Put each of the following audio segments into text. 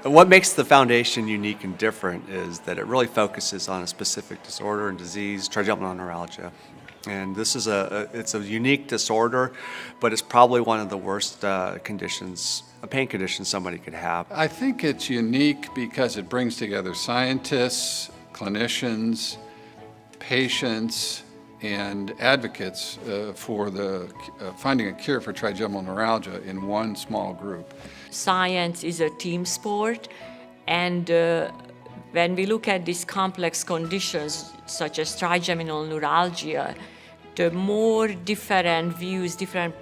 What makes the foundation unique and different is that it really focuses on a specific disorder and disease, trigeminal neuralgia. And this is it's a unique disorder, but it's probably one of the worst conditions, a pain condition somebody could have. I think it's unique because it brings together scientists, clinicians, patients, and advocates for finding a cure for trigeminal neuralgia in one small group. Science is a team sport, and when we look at these complex conditions such as trigeminal neuralgia, the more different views, different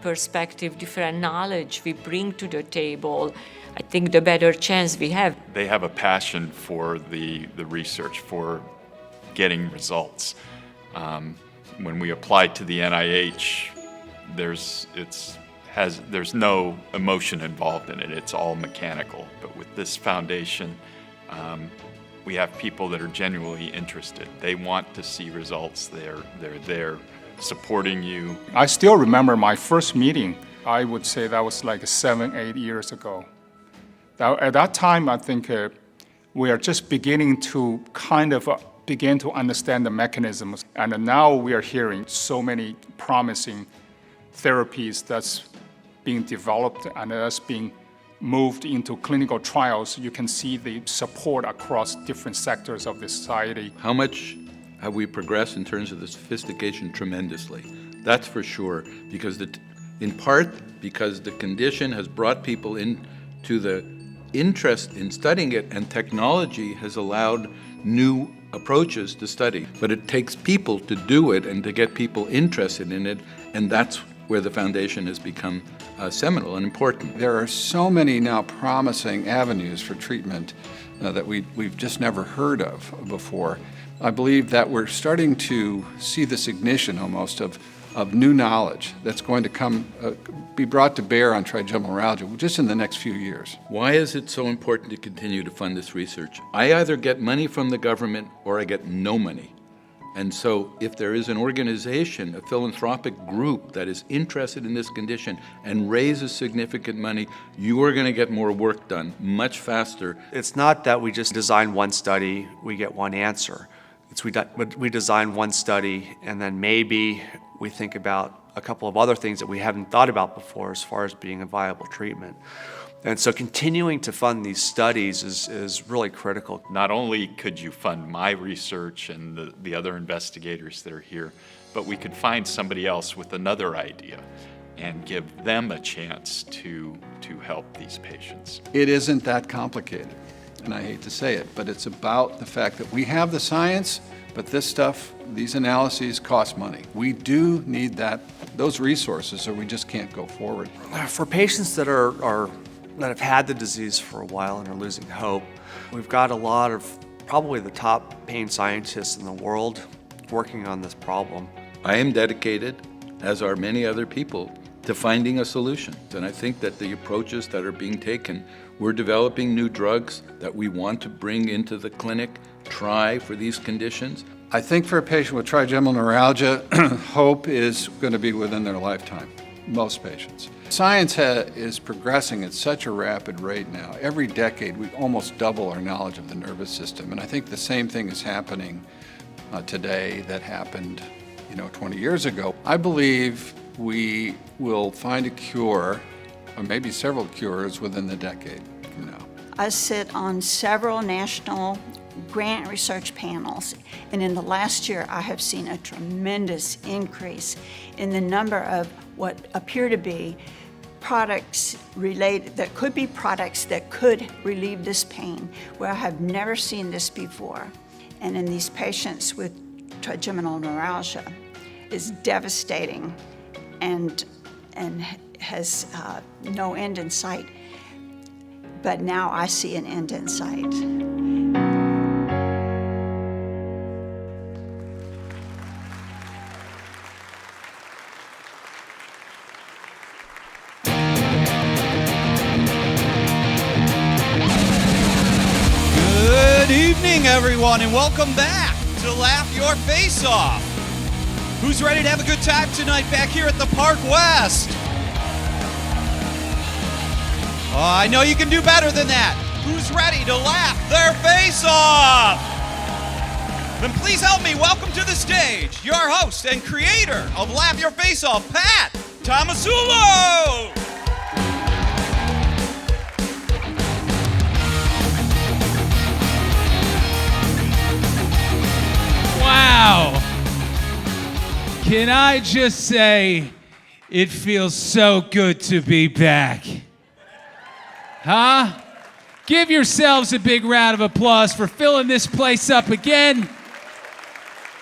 perspective, different knowledge we bring to the table, I think the better chance we have. They have a passion for the research, for getting results. When we apply to the NIH, there's no emotion involved in it. It's all mechanical. But with this foundation, we have people that are genuinely interested. They want to see results. They're there supporting you. I still remember my first meeting. I would say that was like 7-8 years ago. At that time, I think we are just beginning to begin to understand the mechanisms. And now we are hearing so many promising therapies that's being developed and that's being moved into clinical trials. You can see the support across different sectors of the society. How much have we progressed in terms of the sophistication? Tremendously. That's for sure, because in part because the condition has brought people into the interest in studying it, and technology has allowed new approaches to study. But it takes people to do it and to get people interested in it, and that's where the foundation has become seminal and important. There are so many now promising avenues for treatment that we've just never heard of before. I believe that we're starting to see this ignition almost of new knowledge that's going to be brought to bear on trigeminal neuralgia just in the next few years. Why is it so important to continue to fund this research? I either get money from the government or I get no money. And so if there is an organization, a philanthropic group that is interested in this condition and raises significant money, you are going to get more work done much faster. It's not that we just design one study, we get one answer. We design one study, and then maybe we think about a couple of other things that we haven't thought about before as far as being a viable treatment. And so continuing to fund these studies is really critical. Not only could you fund my research and the other investigators that are here, but we could find somebody else with another idea and give them a chance to help these patients. It isn't that complicated, and I hate to say it, but it's about the fact that we have the science, but this stuff, these analyses cost money. We do need those resources, or we just can't go forward. For patients that that have had the disease for a while and are losing hope, we've got a lot of probably the top pain scientists in the world working on this problem. I am dedicated, as are many other people, to finding a solution. And I think that the approaches that are being taken, we're developing new drugs that we want to bring into the clinic, try for these conditions. I think for a patient with trigeminal neuralgia, hope is going to be within their lifetime, most patients. Science is progressing at such a rapid rate now. Every decade, we almost double our knowledge of the nervous system. And I think the same thing is happening today that happened 20 years ago. I believe we will find a cure, or maybe several cures, within the decade from now. I sit on several national grant research panels, and in the last year I have seen a tremendous increase in the number of what appear to be products that could relieve this pain, where I have never seen this before. And in these patients with trigeminal neuralgia is devastating and has no end in sight. But now I see an end in sight. Good evening, everyone, and welcome back to Laugh Your Face Off. Who's ready to have a good time tonight back here at the Park West? Oh, I know you can do better than that. who's ready to laugh their face off? Then please help me welcome to the stage your host and creator of Laugh Your Face Off, Pat Tomasulo! Wow. Can I just say, it feels so good to be back. Huh? Give yourselves a big round of applause for filling this place up again.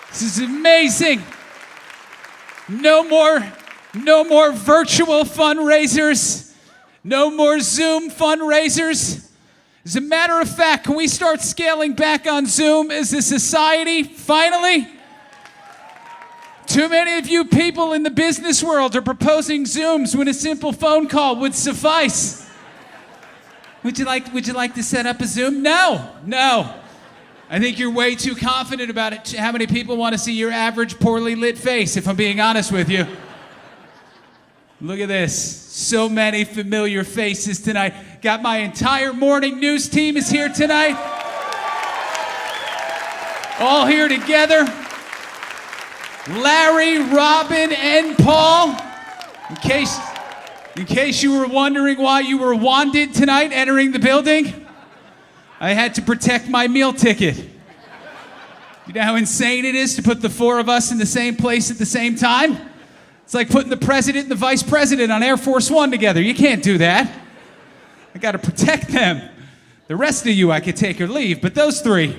This is amazing. No more virtual fundraisers. No more Zoom fundraisers. As a matter of fact, can we start scaling back on Zoom as a society, finally? Too many of you people in the business world are proposing Zooms when a simple phone call would suffice. Would you like to set up a Zoom? No. I think you're way too confident about it. How many people want to see your average poorly lit face, if I'm being honest with you? Look at this. So many familiar faces tonight. Got my entire morning news team is here tonight. All here together. Larry, Robin, and Paul. In case you were wondering why you were wanded tonight entering the building, I had to protect my meal ticket. You know how insane it is to put the four of us in the same place at the same time? It's like putting the president and the vice president on Air Force One together. You can't do that. I got to protect them. The rest of you I could take or leave, but those three,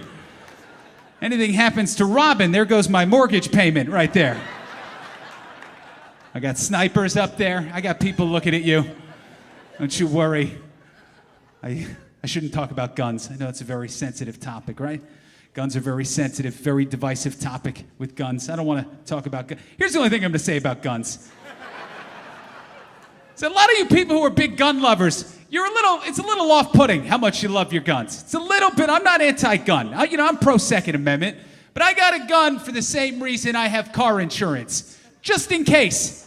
anything happens to Robin, there goes my mortgage payment right there. I got snipers up there. I got people looking at you. Don't you worry. I shouldn't talk about guns. I know it's a very sensitive topic, right? Guns are very sensitive, very divisive topic with guns. I don't want to talk about guns. Here's the only thing I'm going to say about guns. So a lot of you people who are big gun lovers, it's a little off-putting how much you love your guns. It's a little bit, I'm not anti-gun. I'm pro-Second Amendment, but I got a gun for the same reason I have car insurance, just in case.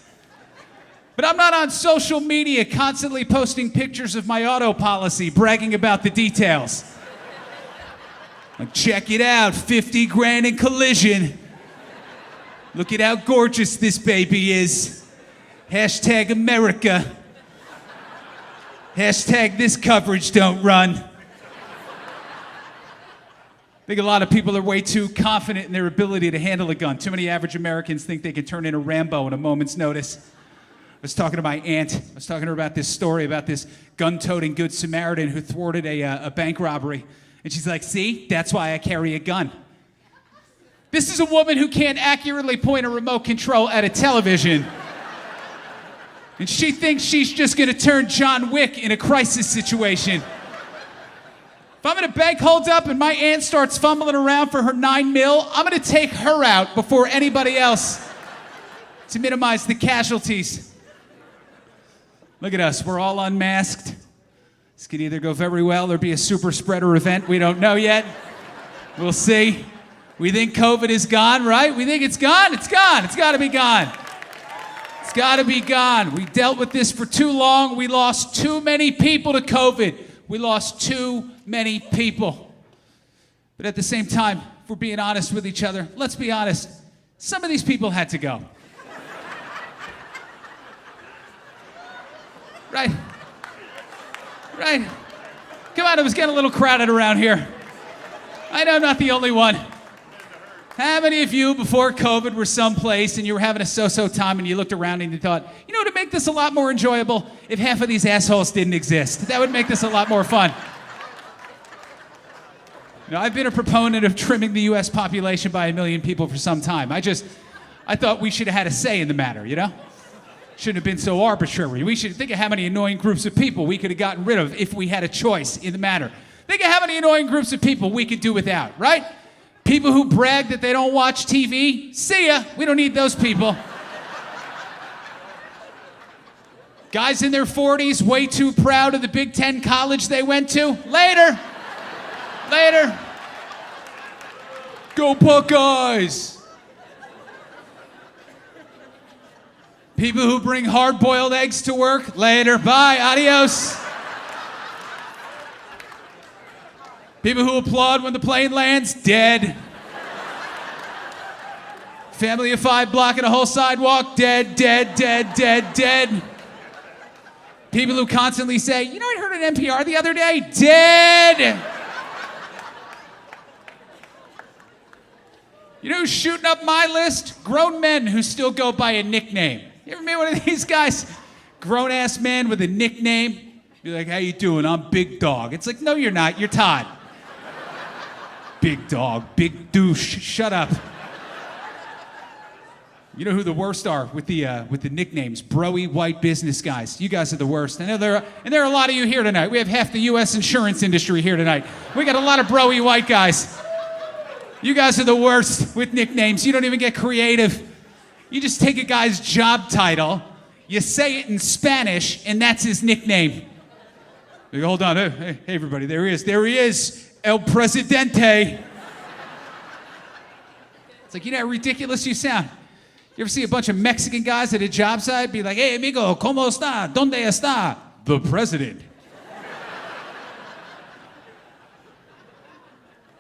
But I'm not on social media constantly posting pictures of my auto policy, bragging about the details. Like, check it out, 50 grand in collision. Look at how gorgeous this baby is. Hashtag America. Hashtag this coverage don't run. I think a lot of people are way too confident in their ability to handle a gun. Too many average Americans think they can turn into Rambo at a moment's notice. I was talking to my aunt. I was talking to her about this story about this gun-toting Good Samaritan who thwarted a bank robbery. And she's like, see, that's why I carry a gun. This is a woman who can't accurately point a remote control at a television. And she thinks she's just going to turn John Wick in a crisis situation. If I'm in a bank holdup and my aunt starts fumbling around for her 9 mil, I'm going to take her out before anybody else to minimize the casualties. Look at us. We're all unmasked. This could either go very well or be a super spreader event. We don't know yet. We'll see. We think COVID is gone, right? We think it's gone. It's gone. It's got to be gone. It's got to be gone. We dealt with this for too long. We lost too many people to COVID. We lost too many people. But at the same time, if we're being honest with each other, let's be honest. Some of these people had to go. Right? Right? Come on, it was getting a little crowded around here. I know I'm not the only one. How many of you before COVID were someplace and you were having a so-so time and you looked around and you thought, you know, to make this a lot more enjoyable, if half of these assholes didn't exist, that would make this a lot more fun. Now, I've been a proponent of trimming the U.S. population by 1 million people for some time. I thought we should have had a say in the matter, you know? Shouldn't have been so arbitrary. We should think of how many annoying groups of people we could have gotten rid of if we had a choice in the matter. Think of how many annoying groups of people we could do without, right? People who brag that they don't watch TV, see ya. We don't need those people. Guys in their 40s, way too proud of the Big Ten college they went to. Later. Later. Go Buckeyes. People who bring hard-boiled eggs to work. Later. Bye. Adios. People who applaud when the plane lands, dead. Family of 5 blocking a whole sidewalk, dead, dead, dead, dead, dead. People who constantly say, you know, I heard an NPR the other day, dead. You know who's shooting up my list? Grown men who still go by a nickname. You ever meet one of these guys? Grown-ass man with a nickname. Be like, how you doing? I'm Big Dog. It's like, no, you're not. You're Todd. Big Dog, big douche. Shut up. You know who the worst are with the nicknames? Broy white business guys. You guys are the worst. I know there are a lot of you here tonight. We have half the U.S. insurance industry here tonight. We got a lot of broy white guys. You guys are the worst with nicknames. You don't even get creative. You just take a guy's job title, you say it in Spanish, and that's his nickname. You go, hold on, hey everybody, there he is, El Presidente. It's like, you know how ridiculous you sound. You ever see a bunch of Mexican guys at a job site be like, hey, amigo, ¿cómo está? ¿Dónde está? The president.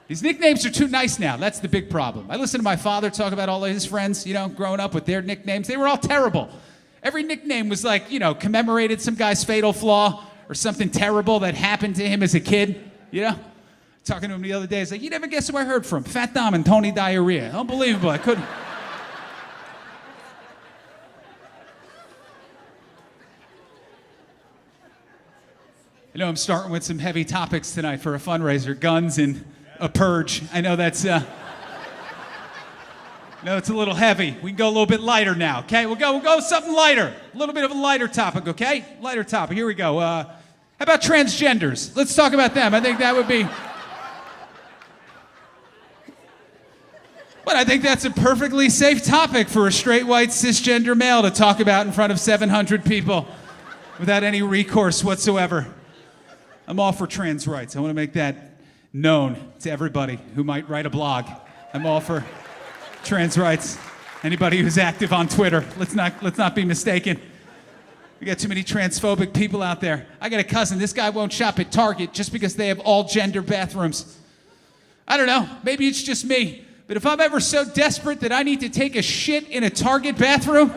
These nicknames are too nice now. That's the big problem. I listen to my father talk about all of his friends, you know, growing up with their nicknames. They were all terrible. Every nickname was like, you know, commemorated some guy's fatal flaw or something terrible that happened to him as a kid, you know? Talking to him the other day, he's like, you never guess who I heard from? Fat Dom and Tony Diarrhea. Unbelievable, I couldn't. I know I'm starting with some heavy topics tonight for a fundraiser, guns and a purge. I know that's, no, it's a little heavy. We can go a little bit lighter now, okay? We'll go something lighter. A little bit of a lighter topic, okay? Lighter topic, here we go. How about transgenders? Let's talk about them. I think that would be... But I think that's a perfectly safe topic for a straight white cisgender male to talk about in front of 700 people without any recourse whatsoever. I'm all for trans rights. I want to make that known to everybody who might write a blog. I'm all for trans rights. Anybody who's active on Twitter, let's not be mistaken. We got too many transphobic people out there. I got a cousin, this guy won't shop at Target just because they have all gender bathrooms. I don't know, maybe it's just me, but if I'm ever so desperate that I need to take a shit in a Target bathroom,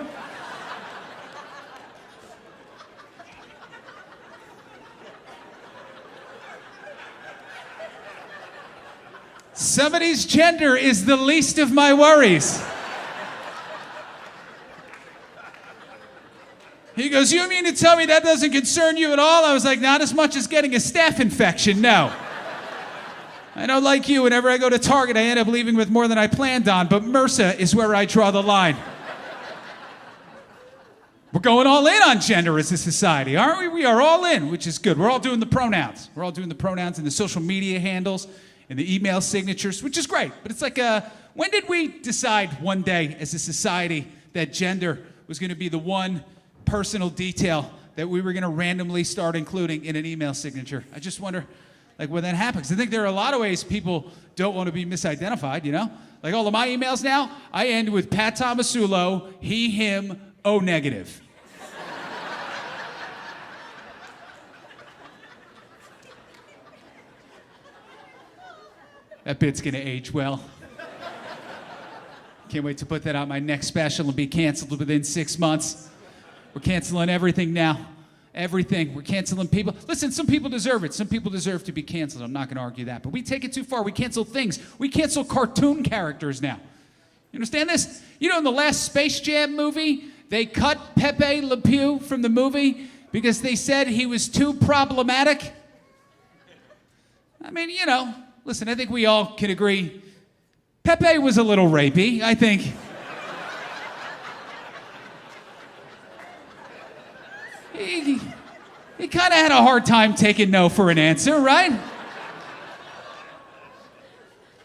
somebody's gender is the least of my worries. He goes, you mean to tell me that doesn't concern you at all? I was like, not as much as getting a staph infection, no. I know, like you, whenever I go to Target, I end up leaving with more than I planned on, but MRSA is where I draw the line. We're going all in on gender as a society, aren't we? We are all in, which is good. We're all doing the pronouns. We're all doing the pronouns and the social media handles and the email signatures, which is great. But it's like, when did we decide one day as a society that gender was going to be the one personal detail that we were going to randomly start including in an email signature? I just wonder, like, when that happens. I think there are a lot of ways people don't want to be misidentified, you know? Like all of my emails now, I end with Pat Tomasulo, he, him, O negative. That bit's gonna age well. Can't wait to put that on my next special and be canceled within 6 months. We're canceling everything now. Everything. We're canceling people. Listen, some people deserve it. Some people deserve to be canceled. I'm not gonna argue that. But we take it too far. We cancel things. We cancel cartoon characters now. You understand this? You know, in the last Space Jam movie, they cut Pepe Le Pew from the movie because they said he was too problematic. I mean, you know, listen, I think we all can agree Pepe was a little rapey, I think. He kind of had a hard time taking no for an answer, right?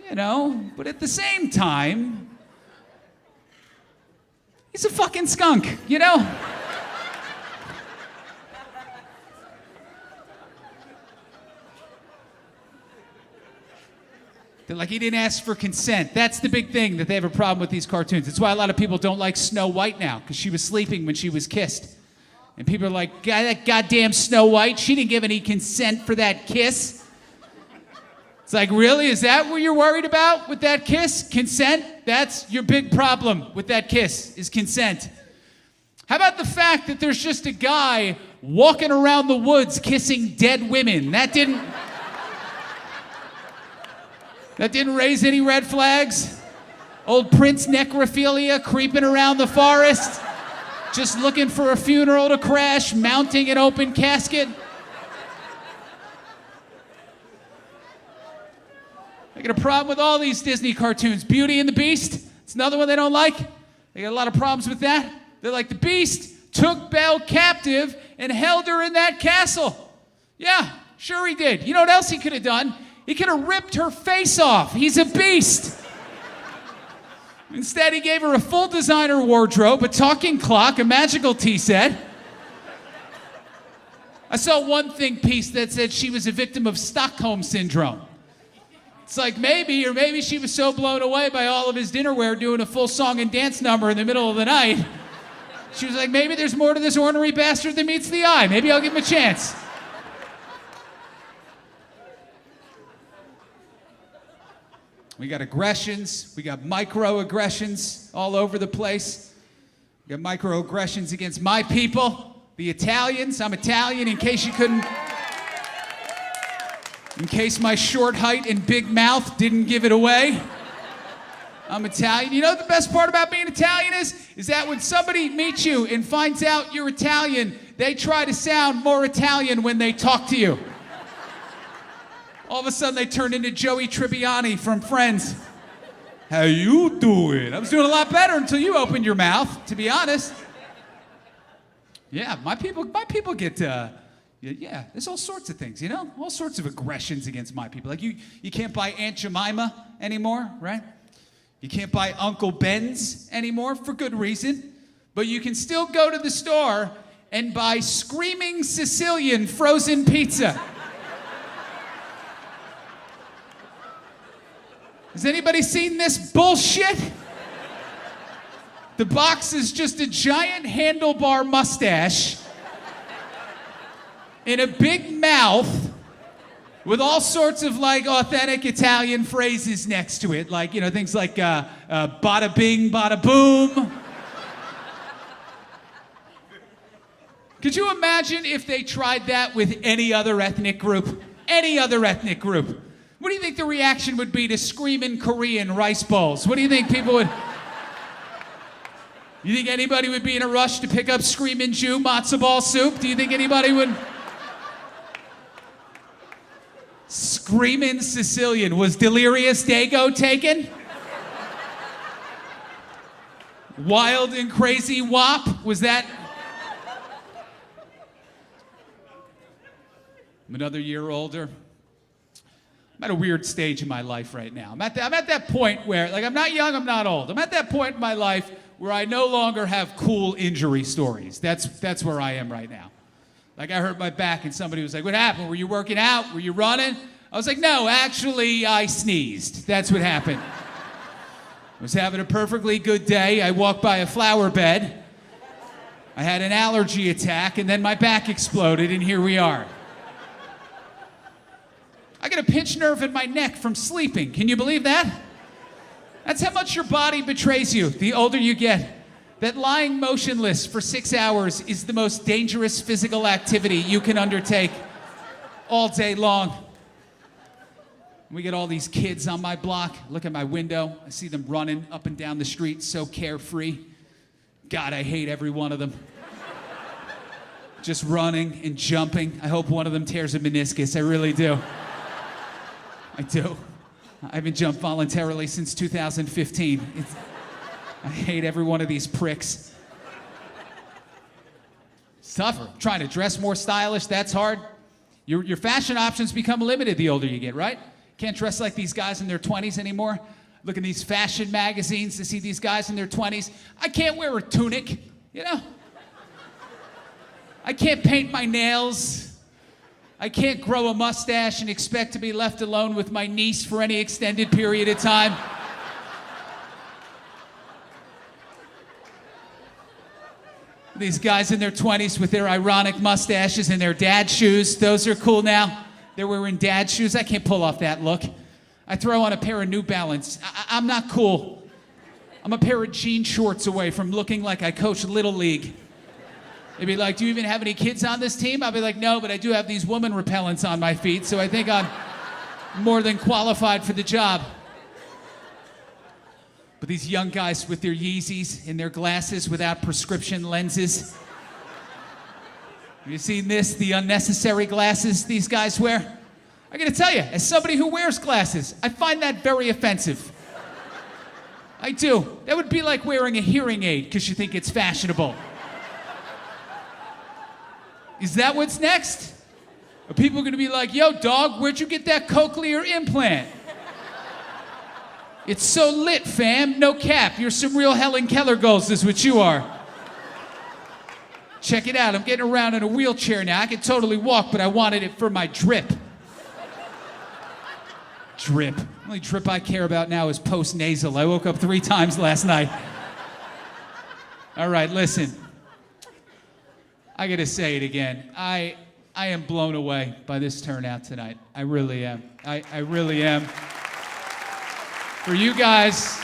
You know, but at the same time, he's a fucking skunk, you know? They're like, he didn't ask for consent. That's the big thing that they have a problem with these cartoons. It's why a lot of people don't like Snow White now, because she was sleeping when she was kissed. And people are like, that goddamn Snow White, she didn't give any consent for that kiss. It's It's like, really? Is that what you're worried about with that kiss? Consent? That's your big problem with that kiss, is consent. How about the fact that there's just a guy walking around the woods kissing dead women? That didn't raise any red flags? Old Prince necrophilia creeping around the forest, just looking for a funeral to crash, mounting an open casket. I got a problem with all these Disney cartoons. Beauty and the Beast, it's another one they don't like. They got a lot of problems with that. They're like, the Beast took Belle captive and held her in that castle. Yeah, sure he did. You know what else he could have done? He could have ripped her face off. He's a beast. Instead, he gave her a full designer wardrobe, a talking clock, a magical tea set. I saw one think piece that said she was a victim of Stockholm Syndrome. It's like maybe she was so blown away by all of his dinnerware doing a full song and dance number in the middle of the night. She was like, maybe there's more to this ornery bastard than meets the eye. Maybe I'll give him a chance. We got aggressions. We got microaggressions all over the place. We got microaggressions against my people, the Italians. I'm Italian, in case you couldn't... In case my short height and big mouth didn't give it away. I'm Italian. You know what the best part about being Italian is that when somebody meets you and finds out you're Italian, they try to sound more Italian when they talk to you. All of a sudden they turn into Joey Tribbiani from Friends. How you doing? I was doing a lot better until you opened your mouth, to be honest. Yeah, my people get... Yeah, there's all sorts of things, you know? All sorts of aggressions against my people. Like you can't buy Aunt Jemima anymore, right? You can't buy Uncle Ben's anymore for good reason. But you can still go to the store and buy Screaming Sicilian frozen pizza. Has anybody seen this bullshit? The box is just a giant handlebar mustache in a big mouth with all sorts of like authentic Italian phrases next to it. Like, you know, things like bada bing, bada boom. Could you imagine if they tried that with any other ethnic group? Any other ethnic group? What do you think the reaction would be to Screamin' Korean rice bowls? What do you think people would... You think anybody would be in a rush to pick up Screamin' Jew matzo ball soup? Do you think anybody would... Screamin' Sicilian. Was Delirious Dago taken? Wild and Crazy Wop? Was that... I'm another year older. I'm at a weird stage in my life right now. I'm at that point where, like, I'm not young, I'm not old. I'm at that point in my life where I no longer have cool injury stories. That's where I am right now. Like, I hurt my back and somebody was like, what happened? Were you working out? Were you running? I was like, no, actually, I sneezed. That's what happened. I was having a perfectly good day. I walked by a flower bed. I had an allergy attack, and then my back exploded, and here we are. I got a pinched nerve in my neck from sleeping. Can you believe that? That's how much your body betrays you the older you get. That lying motionless for 6 hours is the most dangerous physical activity you can undertake all day long. We get all these kids on my block. Look at my window. I see them running up and down the street, so carefree. God, I hate every one of them. Just running and jumping. I hope one of them tears a meniscus. I really do. I do. I haven't jumped voluntarily since 2015. I hate every one of these pricks. It's tougher. Trying to dress more stylish, that's hard. Your fashion options become limited the older you get, right? Can't dress like these guys in their 20s anymore. Look at these fashion magazines to see these guys in their 20s. I can't wear a tunic, you know? I can't paint my nails. I can't grow a mustache and expect to be left alone with my niece for any extended period of time. These guys in their 20s with their ironic mustaches and their dad shoes, those are cool now. They're wearing dad shoes. I can't pull off that look. I throw on a pair of New Balance. I'm not cool. I'm a pair of jean shorts away from looking like I coach Little League. They'd be like, do you even have any kids on this team? I'll be like, no, but I do have these woman repellents on my feet, so I think I'm more than qualified for the job. But these young guys with their Yeezys and their glasses without prescription lenses. Have you seen this? The unnecessary glasses these guys wear? I gotta tell you, as somebody who wears glasses, I find that very offensive. I do. That would be like wearing a hearing aid because you think it's fashionable. Is that what's next? Are people gonna be like, yo, dog, where'd you get that cochlear implant? It's so lit, fam. No cap. You're some real Helen Keller goals, is what you are. Check it out. I'm getting around in a wheelchair now. I can totally walk, but I wanted it for my drip. Drip. The only drip I care about now is post-nasal. I woke up 3 times last night. All right, listen. I gotta say it again. I am blown away by this turnout tonight. I really am. I really am. For you guys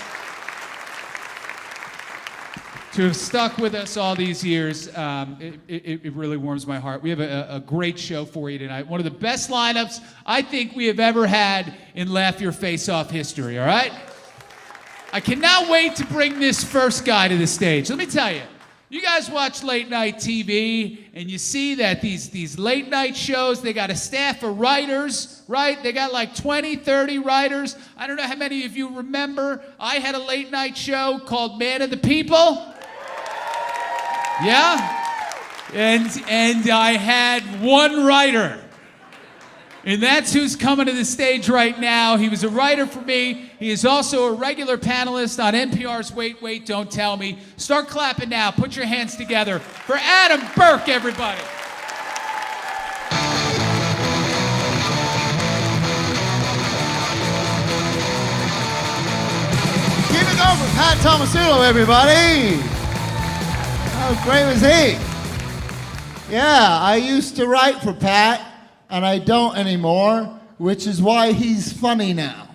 to have stuck with us all these years, it really warms my heart. We have a great show for you tonight. One of the best lineups I think we have ever had in Laugh Your Face Off history, all right? I cannot wait to bring this first guy to the stage. Let me tell you, you guys watch late night TV and you see that these late night shows, they got a staff of writers, right? They got like 20, 30 writers. I don't know how many of you remember, I had a late night show called Man of the People. Yeah? And I had one writer. And that's who's coming to the stage right now. He was a writer for me. He is also a regular panelist on NPR's Wait, Wait, Don't Tell Me. Start clapping now. Put your hands together for Adam Burke, everybody. Keep it going for Pat Tomasulo, everybody. How great was he? Yeah, I used to write for Pat, and I don't anymore, which is why he's funny now.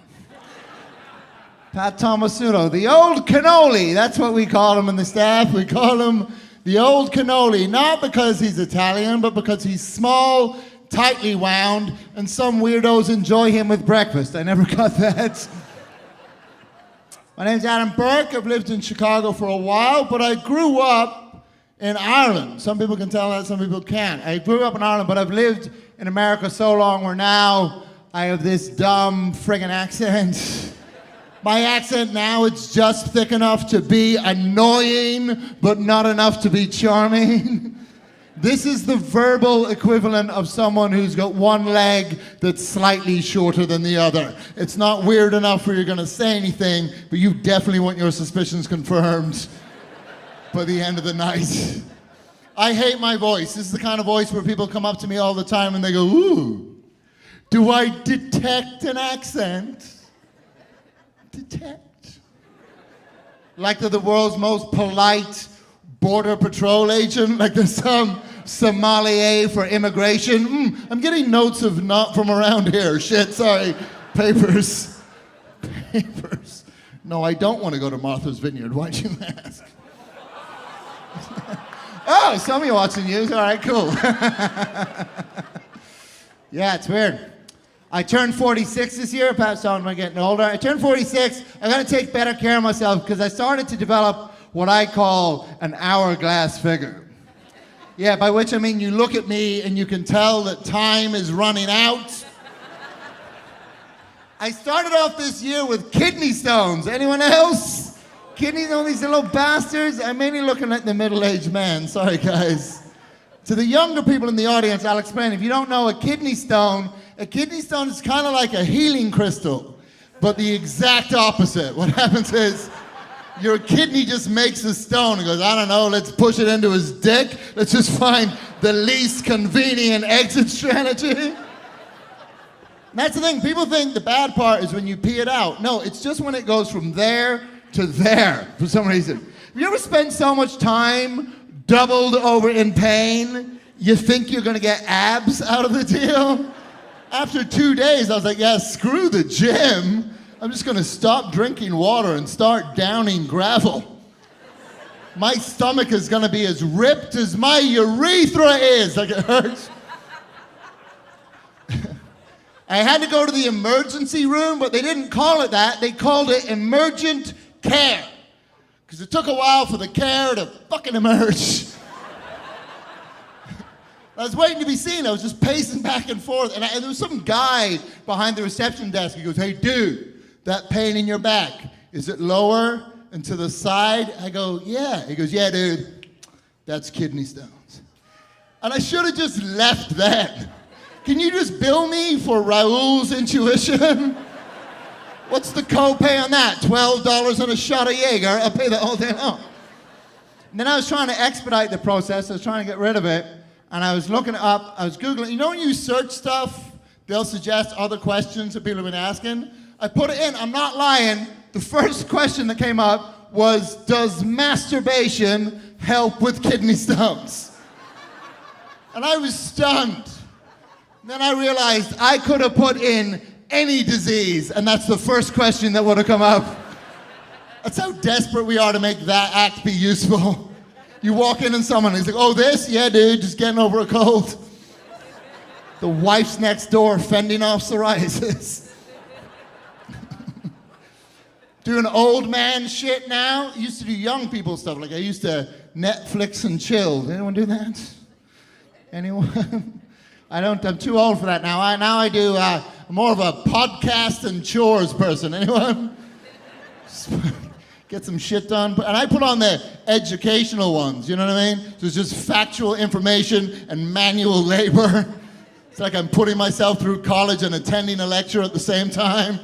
Pat Tomasulo, the old cannoli, that's what we call him in the staff. We call him the old cannoli, not because he's Italian, but because he's small, tightly wound, and some weirdos enjoy him with breakfast. I never got that. My name's Adam Burke. I've lived in Chicago for a while, but I grew up in Ireland. Some people can tell that, some people can't. I grew up in Ireland, but I've lived in America so long where now I have this dumb friggin' accent. My accent now, it's just thick enough to be annoying, but not enough to be charming. This is the verbal equivalent of someone who's got one leg that's slightly shorter than the other. It's not weird enough where you're gonna say anything, but you definitely want your suspicions confirmed by the end of the night. I hate my voice. This is the kind of voice where people come up to me all the time and they go, ooh, do I detect an accent? Detect. Like they're the world's most polite border patrol agent, like there's some sommelier for immigration. I'm getting notes of not from around here. Shit, sorry. Papers. Papers. No, I don't want to go to Martha's Vineyard. Why'd you ask? Oh, some of you watching news. All right, cool. Yeah, it's weird. I turned 46 this year. Perhaps talking about getting older. I turned 46. I got to take better care of myself because I started to develop what I call an hourglass figure. Yeah, by which I mean you look at me and you can tell that time is running out. I started off this year with kidney stones. Anyone else? Kidneys, all these little bastards. I'm mainly looking like the middle-aged man. Sorry, guys. To the younger people in the audience, I'll explain. If you don't know, a kidney stone is kind of like a healing crystal, but the exact opposite. What happens is your kidney just makes a stone and goes, I don't know, let's push it into his dick. Let's just find the least convenient exit strategy. And that's the thing. People think the bad part is when you pee it out. No, it's just when it goes from there to there for some reason. Have you ever spent so much time doubled over in pain, you think you're gonna get abs out of the deal? After 2 days, I was like, yeah, screw the gym. I'm just gonna stop drinking water and start downing gravel. My stomach is gonna be as ripped as my urethra is. Like, it hurts. I had to go to the emergency room, but they didn't call it that. They called it emergent care. Because it took a while for the care to fucking emerge. I was waiting to be seen. I was just pacing back and forth. And there was some guy behind the reception desk. He goes, hey, dude, that pain in your back, is it lower and to the side? I go, yeah. He goes, yeah, dude, that's kidney stones. And I should have just left then. Can you just bill me for Raoul's intuition? What's the copay on that? $12 on a shot of Jaeger? I'll pay that all day long. And then I was trying to expedite the process. I was trying to get rid of it. And I was looking up, I was Googling. You know when you search stuff, they'll suggest other questions that people have been asking? I put it in, I'm not lying. The first question that came up was, does masturbation help with kidney stones? And I was stunned. And then I realized I could have put in any disease, and that's the first question that would have come up. That's how desperate we are to make that act be useful. You walk in and someone is like, oh, this? Yeah, dude, just getting over a cold. The wife's next door fending off psoriasis. Doing old man shit now. I used to do young people stuff. Like I used to Netflix and chill. Did anyone do that? Anyone? I'm too old for that now. I do more of a podcast and chores person. Anyone? Get some shit done. And I put on the educational ones, you know what I mean? So it's just factual information and manual labor. It's like I'm putting myself through college and attending a lecture at the same time.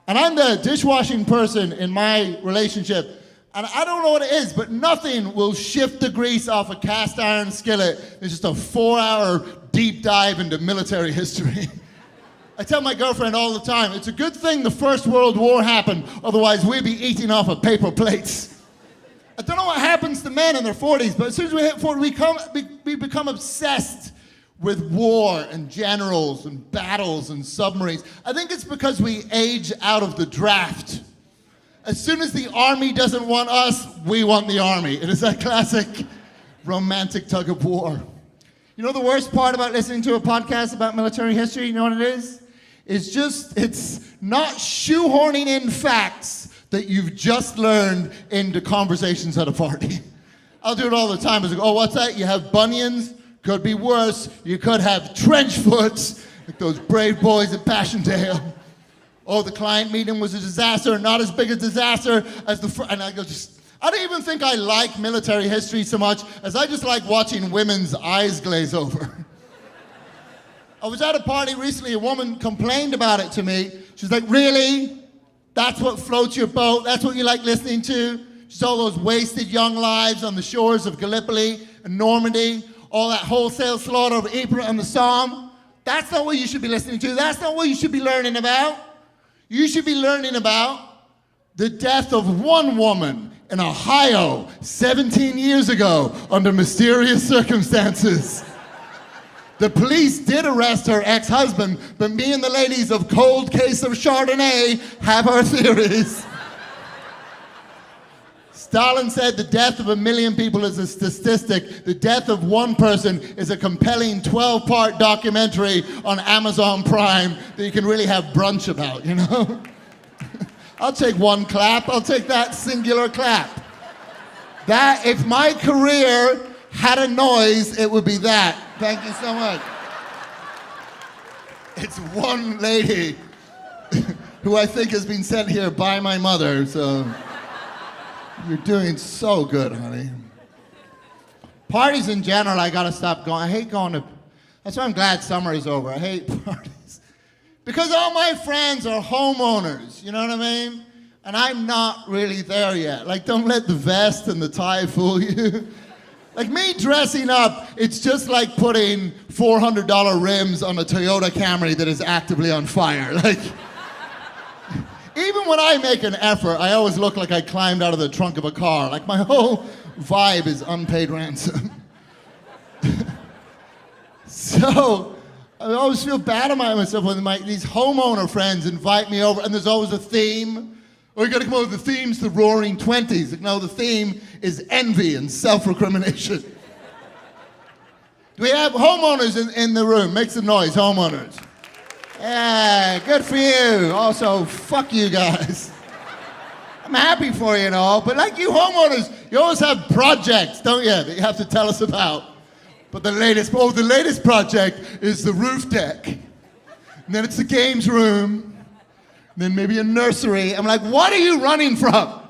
And I'm the dishwashing person in my relationship. And I don't know what it is, but nothing will shift the grease off a cast iron skillet. It's just a 4-hour deep dive into military history. I tell my girlfriend all the time, it's a good thing the First World War happened, otherwise we'd be eating off of paper plates. I don't know what happens to men in their 40s, but as soon as we hit 40, we become obsessed with war and generals and battles and submarines. I think it's because we age out of the draft. As soon as the army doesn't want us, we want the army. It is that classic romantic tug of war. You know the worst part about listening to a podcast about military history? You know what it is? It's not shoehorning in facts that you've just learned into conversations at a party. I'll do it all the time. It's like, oh, what's that? You have bunions? Could be worse. You could have trench foots, like those brave boys at Passchendaele. Oh, the client meeting was a disaster, not as big a disaster as and I go I don't even think I like military history so much as I just like watching women's eyes glaze over. I was at a party recently, a woman complained about it to me. She's like, really? That's what floats your boat? That's what you like listening to? She saw those wasted young lives on the shores of Gallipoli and Normandy, all that wholesale slaughter of Ypres and the Somme. That's not what you should be listening to. That's not what you should be learning about. You should be learning about the death of one woman in Ohio 17 years ago under mysterious circumstances. The police did arrest her ex-husband, but me and the ladies of Cold Case of Chardonnay have our theories. Stalin said the death of 1 million people is a statistic. The death of one person is a compelling 12-part documentary on Amazon Prime that you can really have brunch about, you know? I'll take one clap. I'll take that singular clap. That, if my career had a noise, it would be that. Thank you so much. It's one lady who I think has been sent here by my mother, so you're doing so good, honey. Parties in general, I gotta stop going. I hate going to, that's why I'm glad summer is over. I hate parties. Because all my friends are homeowners, you know what I mean? And I'm not really there yet. Like, don't let the vest and the tie fool you. Like me dressing up, it's just like putting $400 rims on a Toyota Camry that is actively on fire. Like, even when I make an effort, I always look like I climbed out of the trunk of a car. Like my whole vibe is unpaid ransom. So I always feel bad about myself when these homeowner friends invite me over, and there's always a theme. Oh, you got to come over. The theme's the Roaring Twenties. Like, no, the theme is envy and self-recrimination. Do we have homeowners in the room? Make some noise, homeowners. Yeah, good for you. Also, fuck you guys. I'm happy for you and all, but like you homeowners, you always have projects, don't you, that you have to tell us about. But the latest project is the roof deck. And then it's the games room. And then maybe a nursery. I'm like, what are you running from?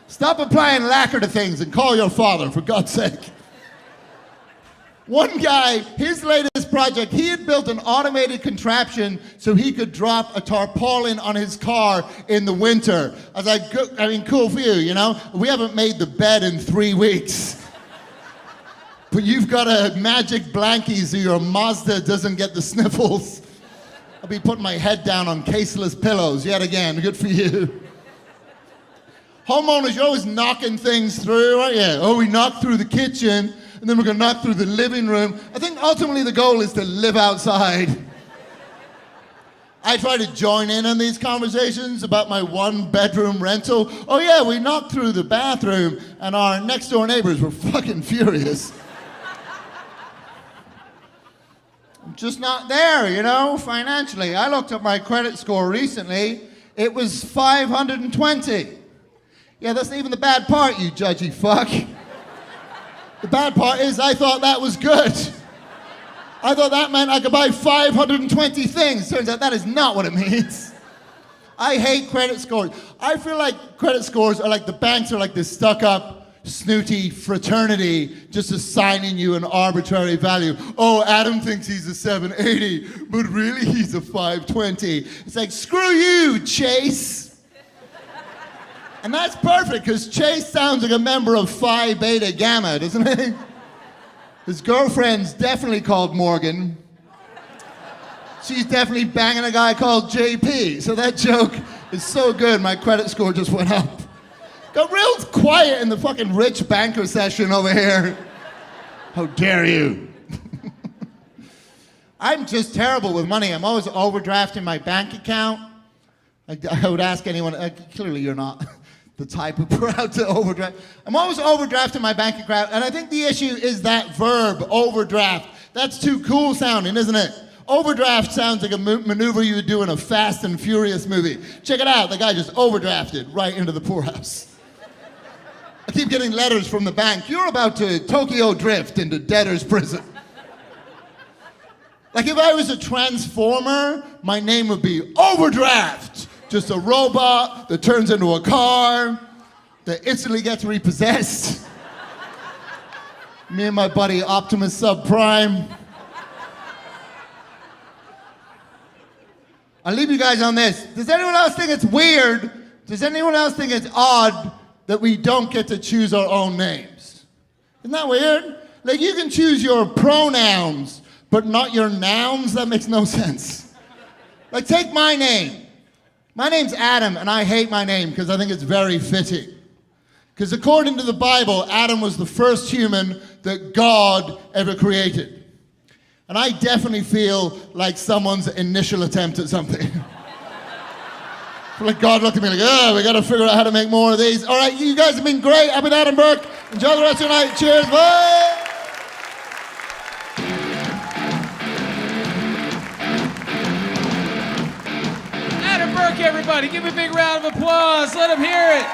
Stop applying lacquer to things and call your father, for God's sake. One guy, his latest project, he had built an automated contraption so he could drop a tarpaulin on his car in the winter. I was like, I mean, cool for you, you know? We haven't made the bed in 3 weeks. But you've got a magic blankie so your Mazda doesn't get the sniffles. I'll be putting my head down on caseless pillows yet again. Good for you. Homeowners, you're always knocking things through, aren't you? Oh, we knocked through the kitchen, and then we're going to knock through the living room. I think ultimately the goal is to live outside. I try to join in on these conversations about my 1-bedroom rental. Oh yeah, we knocked through the bathroom, and our next door neighbors were fucking furious. I'm just not there, you know, financially. I looked up my credit score recently. It was 520. Yeah, that's not even the bad part, you judgy fuck. The bad part is I thought that was good. I thought that meant I could buy 520 things. Turns out that is not what it means. I hate credit scores. I feel like credit scores are like the banks are like this stuck-up, snooty fraternity just assigning you an arbitrary value. Oh, Adam thinks he's a 780, but really he's a 520. It's like, screw you, Chase. And that's perfect, because Chase sounds like a member of Phi Beta Gamma, doesn't he? His girlfriend's definitely called Morgan. She's definitely banging a guy called JP. So that joke is so good, my credit score just went up. Got real quiet in the fucking rich banker session over here. How dare you? I'm just terrible with money. I'm always overdrafting my bank account. I would ask anyone, clearly you're not the type of crowd to overdraft. I'm always overdrafting my bank account, and I think the issue is that verb, overdraft. That's too cool sounding, isn't it? Overdraft sounds like a maneuver you would do in a Fast and Furious movie. Check it out, the guy just overdrafted right into the poorhouse. I keep getting letters from the bank. You're about to Tokyo drift into debtor's prison. Like if I was a transformer, my name would be Overdraft. Just a robot that turns into a car that instantly gets repossessed. Me and my buddy Optimus Subprime. I'll leave you guys on this. Does anyone else think it's weird? Does anyone else think it's odd that we don't get to choose our own names? Isn't that weird? Like you can choose your pronouns, but not your nouns? That makes no sense. Like take my name. My name's Adam, and I hate my name because I think it's very fitting. Because according to the Bible, Adam was the first human that God ever created. And I definitely feel like someone's initial attempt at something. I feel like God looked at me like, oh, we got to figure out how to make more of these. All right, you guys have been great. I've been Adam Burke. Enjoy the rest of your night. Cheers. Bye. Burke, everybody. Give him a big round of applause. Let him hear it.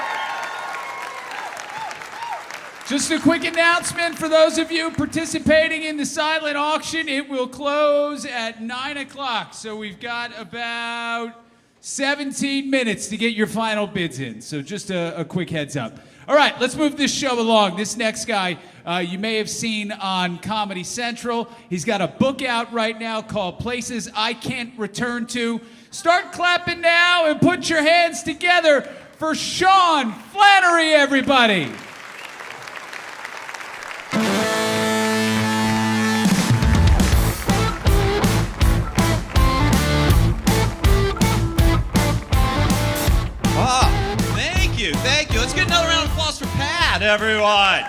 Just a quick announcement for those of you participating in the silent auction. It will close at 9 o'clock. So we've got about 17 minutes to get your final bids in. So just a quick heads up. All right, let's move this show along. This next guy you may have seen on Comedy Central. He's got a book out right now called Places I Can't Return To. Start clapping now and put your hands together for Sean Flannery, everybody. Oh, thank you. Let's get another round of applause for Pat, everyone.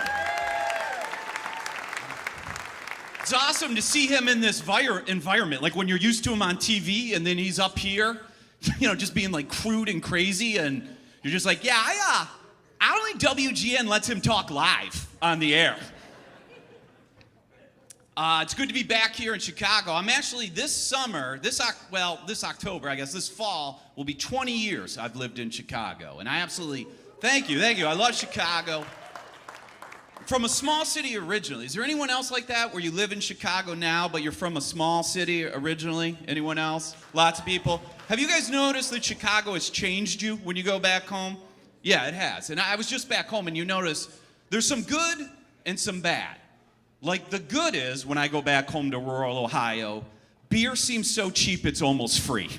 It's awesome to see him in this environment, like when you're used to him on TV and then he's up here, just being like crude and crazy, and you're just like, yeah, I don't think WGN lets him talk live on the air. It's good to be back here in Chicago. I'm actually this October, I guess, this fall, will be 20 years I've lived in Chicago. And I absolutely, thank you. I love Chicago. From a small city originally. Is there anyone else like that where you live in Chicago now, but you're from a small city originally? Anyone else? Lots of people. Have you guys noticed that Chicago has changed you when you go back home? Yeah, it has. And I was just back home, and you notice there's some good and some bad. Like, the good is, when I go back home to rural Ohio, beer seems so cheap it's almost free.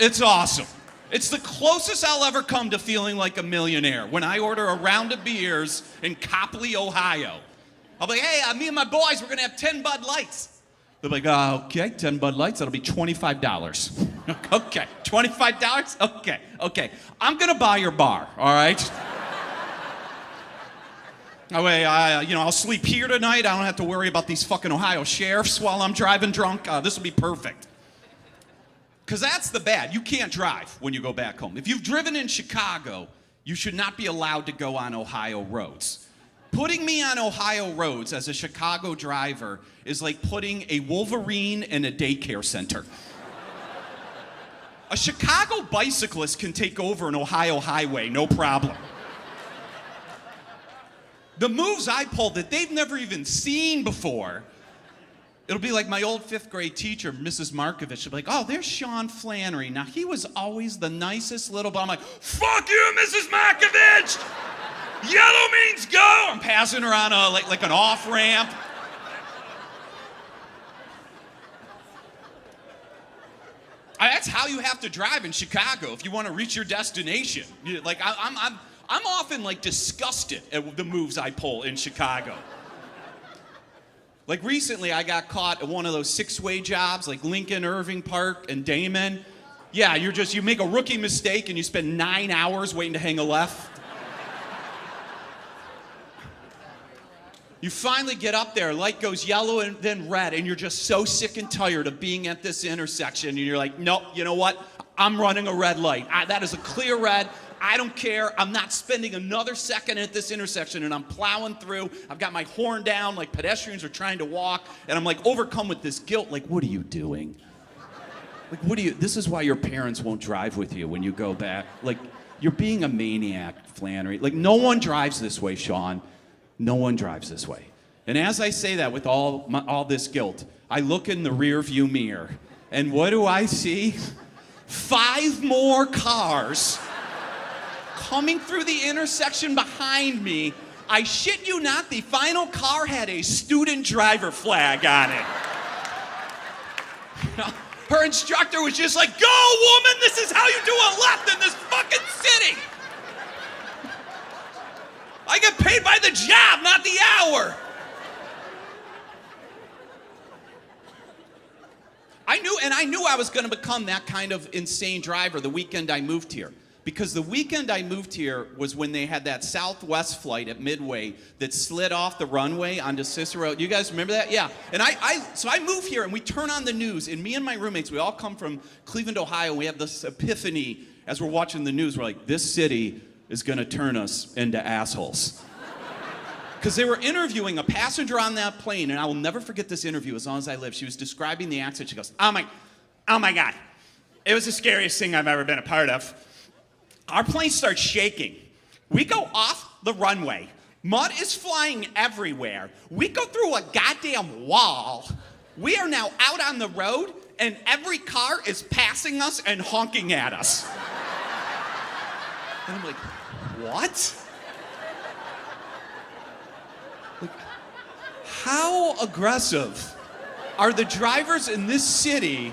It's awesome. It's the closest I'll ever come to feeling like a millionaire when I order a round of beers in Copley, Ohio. I'll be like, hey, me and my boys, we're gonna have 10 Bud Lights. They're like, okay, 10 Bud Lights, that'll be $25. Okay, $25? Okay. I'm gonna buy your bar, all right? That way, I'll sleep here tonight. I don't have to worry about these fucking Ohio sheriffs while I'm driving drunk. This will be perfect. Because that's the bad. You can't drive when you go back home. If you've driven in Chicago, you should not be allowed to go on Ohio roads. Putting me on Ohio roads as a Chicago driver is like putting a Wolverine in a daycare center. A Chicago bicyclist can take over an Ohio highway, no problem. The moves I pulled that they've never even seen before. It'll be like my old 5th grade teacher, Mrs. Markovich. She'll be like, oh, there's Sean Flannery. Now, he was always the nicest little, but I'm like, fuck you, Mrs. Markovich! Yellow means go! I'm passing her on like an off-ramp. That's how you have to drive in Chicago if you want to reach your destination. Like, I'm often, like, disgusted at the moves I pull in Chicago. Like recently, I got caught at one of those 6-way jobs, like Lincoln, Irving Park, and Damon. Yeah, you make a rookie mistake and you spend 9 hours waiting to hang a left. You finally get up there, light goes yellow and then red, and you're just so sick and tired of being at this intersection, and you're like, nope, you know what? I'm running a red light. That is a clear red. I don't care. I'm not spending another second at this intersection, and I'm plowing through. I've got my horn down like pedestrians are trying to walk, and I'm like overcome with this guilt. Like, what are you doing? Like, this is why your parents won't drive with you when you go back. Like, you're being a maniac, Flannery. Like, no one drives this way, Sean. No one drives this way. And as I say that with all this guilt, I look in the rear view mirror, and what do I see? 5 more cars coming through the intersection behind me. I shit you not, the final car had a student driver flag on it. Her instructor was just like, go, woman, this is how you do a left in this fucking city. I get paid by the job, not the hour. I knew I was gonna become that kind of insane driver the weekend I moved here. Because the weekend I moved here was when they had that Southwest flight at Midway that slid off the runway onto Cicero. You guys remember that? Yeah. And so I move here and we turn on the news, and me and my roommates, we all come from Cleveland, Ohio. We have this epiphany as we're watching the news. We're like, this city is gonna turn us into assholes. Because they were interviewing a passenger on that plane, and I will never forget this interview as long as I live. She was describing the accident. She goes, oh my God. It was the scariest thing I've ever been a part of. Our plane starts shaking. We go off the runway. Mud is flying everywhere. We go through a goddamn wall. We are now out on the road, and every car is passing us and honking at us. And I'm like, what? Like, how aggressive are the drivers in this city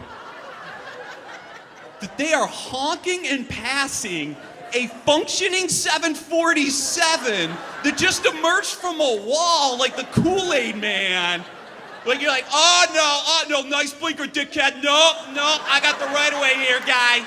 that they are honking and passing a functioning 747 that just emerged from a wall like the Kool-Aid man? Like, you're like, oh no, nice blinker, dickhead. No, I got the right of way here, guy.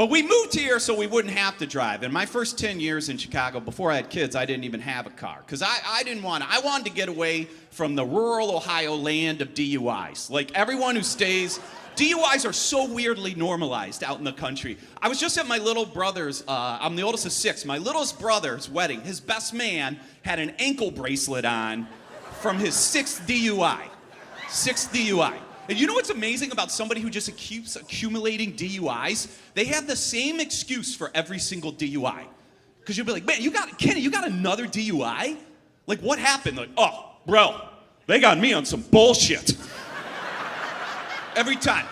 But we moved here so we wouldn't have to drive. And my first 10 years in Chicago, before I had kids, I didn't even have a car. Because I wanted to get away from the rural Ohio land of DUIs. Like everyone who stays, DUIs are so weirdly normalized out in the country. I was just at my little brother's, I'm the oldest of 6, my littlest brother's wedding. His best man had an ankle bracelet on from his 6th DUI. 6th DUI. And you know what's amazing about somebody who just keeps accumulating DUIs? They have the same excuse for every single DUI. Because you'll be like, man, Kenny, you got another DUI? Like, what happened? Like, oh, bro, they got me on some bullshit. Every time.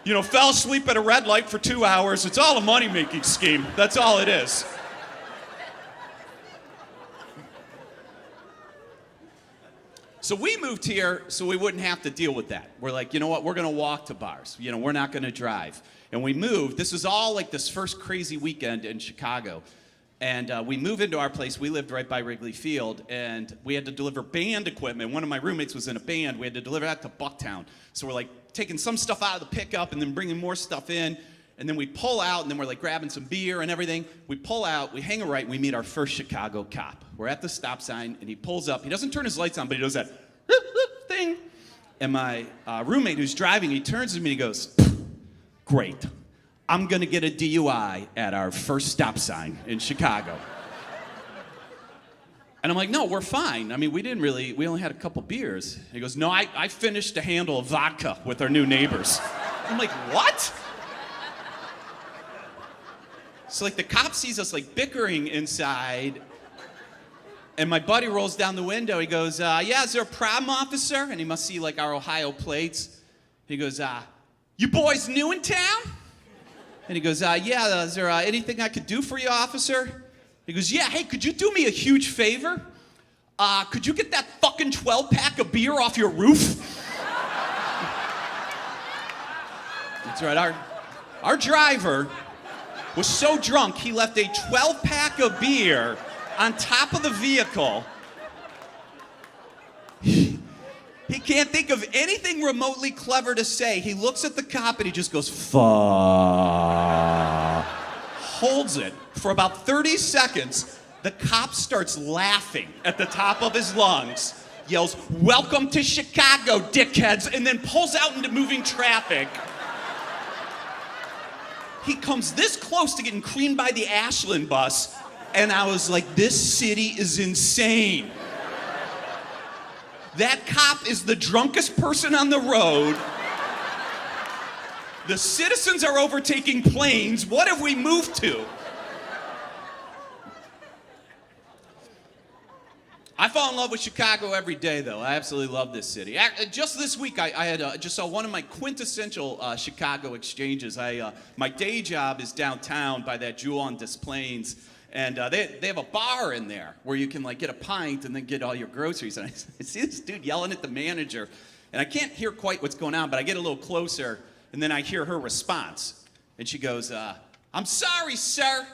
You know, fell asleep at a red light for 2 hours. It's all a money-making scheme. That's all it is. So we moved here so we wouldn't have to deal with that. We're like, you know what, we're gonna walk to bars. You know, we're not gonna drive. And we moved, this was all like this first crazy weekend in Chicago. And we moved into our place, we lived right by Wrigley Field, and we had to deliver band equipment. One of my roommates was in a band, we had to deliver that to Bucktown. So we're like taking some stuff out of the pickup and then bringing more stuff in. And then we pull out, and then we're like grabbing some beer and everything. We pull out, we hang a right, and we meet our first Chicago cop. We're at the stop sign, and he pulls up. He doesn't turn his lights on, but he does that thing. And my roommate who's driving, he turns to me and he goes, great. I'm going to get a DUI at our first stop sign in Chicago. And I'm like, no, we're fine. I mean, we only had a couple beers. He goes, no, I finished a handle of vodka with our new neighbors. I'm like, what? So like the cop sees us like bickering inside, and my buddy rolls down the window. He goes, yeah, is there a problem, officer? And he must see like our Ohio plates. He goes, you boys new in town? And he goes, yeah, is there anything I could do for you, officer? He goes, yeah, hey, could you do me a huge favor? Could you get that fucking 12-pack of beer off your roof? That's right, our driver was so drunk, he left a 12-pack of beer on top of the vehicle. He can't think of anything remotely clever to say. He looks at the cop and he just goes, fuck. Holds it for about 30 seconds. The cop starts laughing at the top of his lungs, yells, welcome to Chicago, dickheads, and then pulls out into moving traffic. He comes this close to getting creamed by the Ashland bus, and I was like, this city is insane. That cop is the drunkest person on the road. The citizens are overtaking planes. What have we moved to? I fall in love with Chicago every day, though. I absolutely love this city. Just this week, I just saw one of my quintessential Chicago exchanges. My day job is downtown by that Jewel on Des Plaines, and they have a bar in there where you can like get a pint and then get all your groceries. And I see this dude yelling at the manager, and I can't hear quite what's going on, but I get a little closer, and then I hear her response, and she goes, "I'm sorry, sir,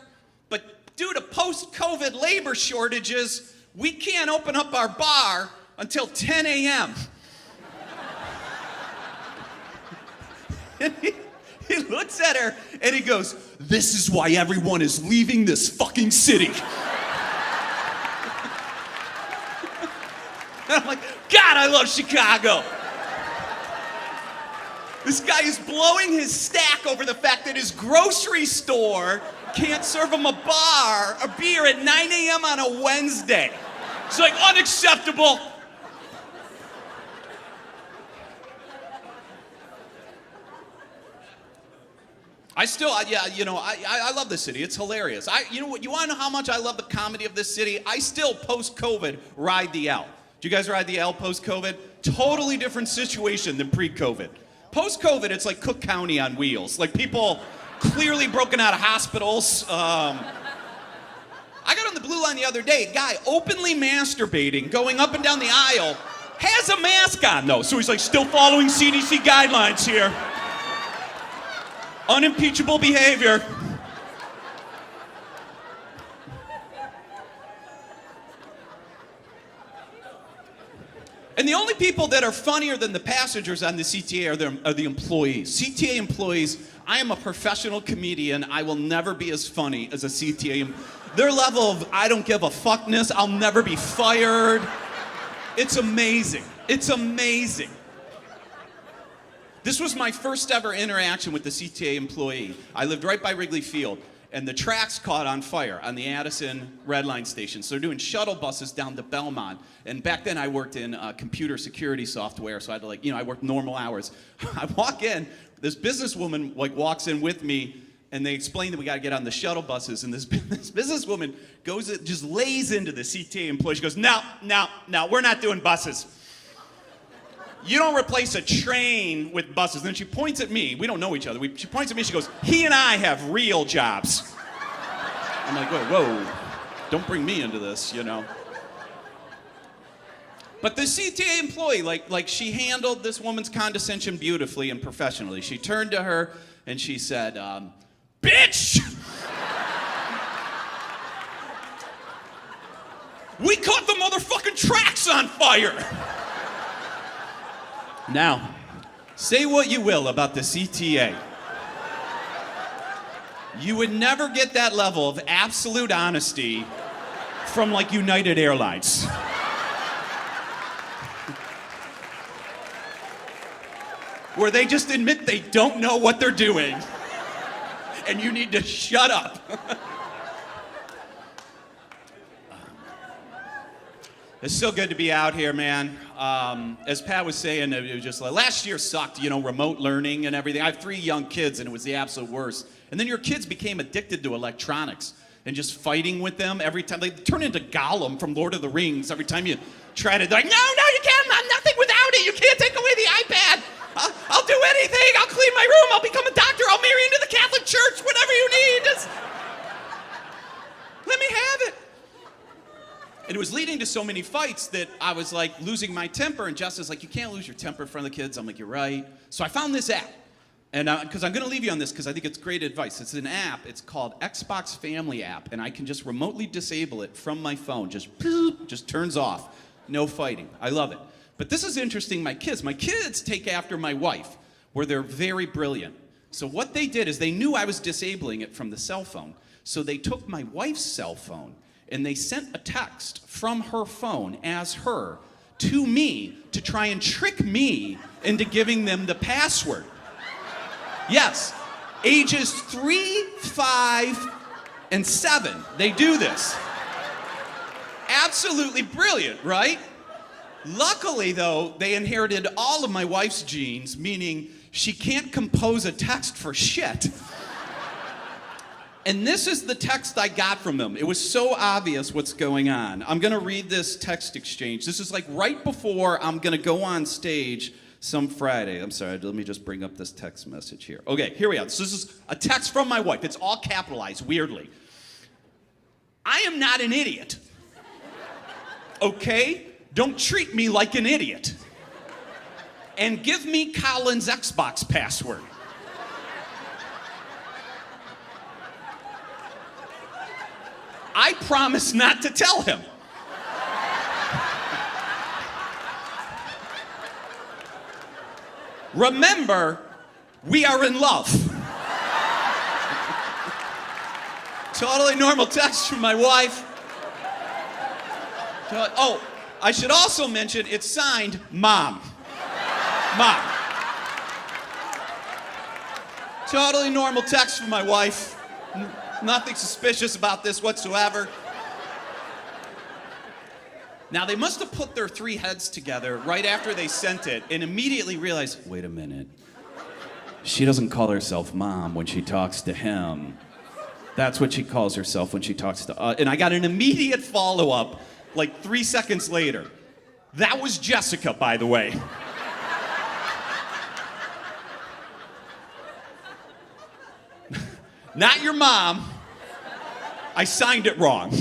but due to post-COVID labor shortages, we can't open up our bar until 10 a.m. And he looks at her and he goes, this is why everyone is leaving this fucking city. And I'm like, God, I love Chicago. This guy is blowing his stack over the fact that his grocery store can't serve him a beer at 9 a.m. on a Wednesday. It's like unacceptable. I love this city. It's hilarious. You know what? You want to know how much I love the comedy of this city? I still, post-COVID, ride the L. Do you guys ride the L post-COVID? Totally different situation than pre-COVID. Post-COVID, it's like Cook County on wheels. Like people clearly broken out of hospitals. I got on the Blue Line the other day. A guy openly masturbating, going up and down the aisle, has a mask on though. So he's like, still following CDC guidelines here. Unimpeachable behavior. And the only people that are funnier than the passengers on the CTA are the employees. CTA employees I am a professional comedian. I will never be as funny as a CTA. Their level of I don't give a fuckness, I'll never be fired. It's amazing. It's amazing. This was my first ever interaction with the CTA employee. I lived right by Wrigley Field, and the tracks caught on fire on the Addison Red Line station. So they're doing shuttle buses down to Belmont. And back then I worked in computer security software, so I had to I worked normal hours. I walk in, this businesswoman walks in with me, and they explain that we got to get on the shuttle buses. And this businesswoman just lays into the CTA employee. She goes, no, we're not doing buses. You don't replace a train with buses. And then she points at me. We don't know each other. She points at me. She goes, he and I have real jobs. I'm like, whoa, don't bring me into this, But the CTA employee, she handled this woman's condescension beautifully and professionally. She turned to her and she said, bitch! We caught the motherfucking tracks on fire! Now, say what you will about the CTA. You would never get that level of absolute honesty from United Airlines. Where they just admit they don't know what they're doing. And you need to shut up. It's so good to be out here, man. As Pat was saying, it was just last year sucked, remote learning and everything. I have 3 young kids, and it was the absolute worst. And then your kids became addicted to electronics and just fighting with them every time. They turn into Gollum from Lord of the Rings every time you try to, no, you can't, I'm nothing without it. You can't take away the iPad. I'll do anything. I'll clean my room. I'll become a doctor. I'll marry into the Catholic Church. Whatever you need. Just let me have it. And it was leading to so many fights that I was losing my temper. And Jess is you can't lose your temper in front of the kids. I'm like, you're right. So I found this app. And because I'm going to leave you on this because I think it's great advice. It's an app. It's called Xbox Family App. And I can just remotely disable it from my phone. Just turns off. No fighting. I love it. But this is interesting. My kids take after my wife, where they're very brilliant. So what they did is they knew I was disabling it from the cell phone. So they took my wife's cell phone and they sent a text from her phone as her to me to try and trick me into giving them the password. Yes, ages 3, 5, and 7, they do this. Absolutely brilliant, right? Luckily, though, they inherited all of my wife's genes, meaning she can't compose a text for shit. And this is the text I got from them. It was so obvious what's going on. I'm going to read this text exchange. This is right before I'm going to go on stage some Friday. I'm sorry, let me just bring up this text message here. Okay, here we are. So this is a text from my wife. It's all capitalized, weirdly. I am not an idiot. Okay? Don't treat me like an idiot. And give me Colin's Xbox password. I promise not to tell him. Remember, we are in love. Totally normal text from my wife. Oh, I should also mention it's signed Mom. Mom. Totally normal text from my wife. Nothing suspicious about this whatsoever. Now, they must have put their 3 heads together right after they sent it and immediately realized, wait a minute. She doesn't call herself Mom when she talks to him. That's what she calls herself when she talks to us. And I got an immediate follow-up 3 seconds later. That was Jessica, by the way. Not your mom. I signed it wrong.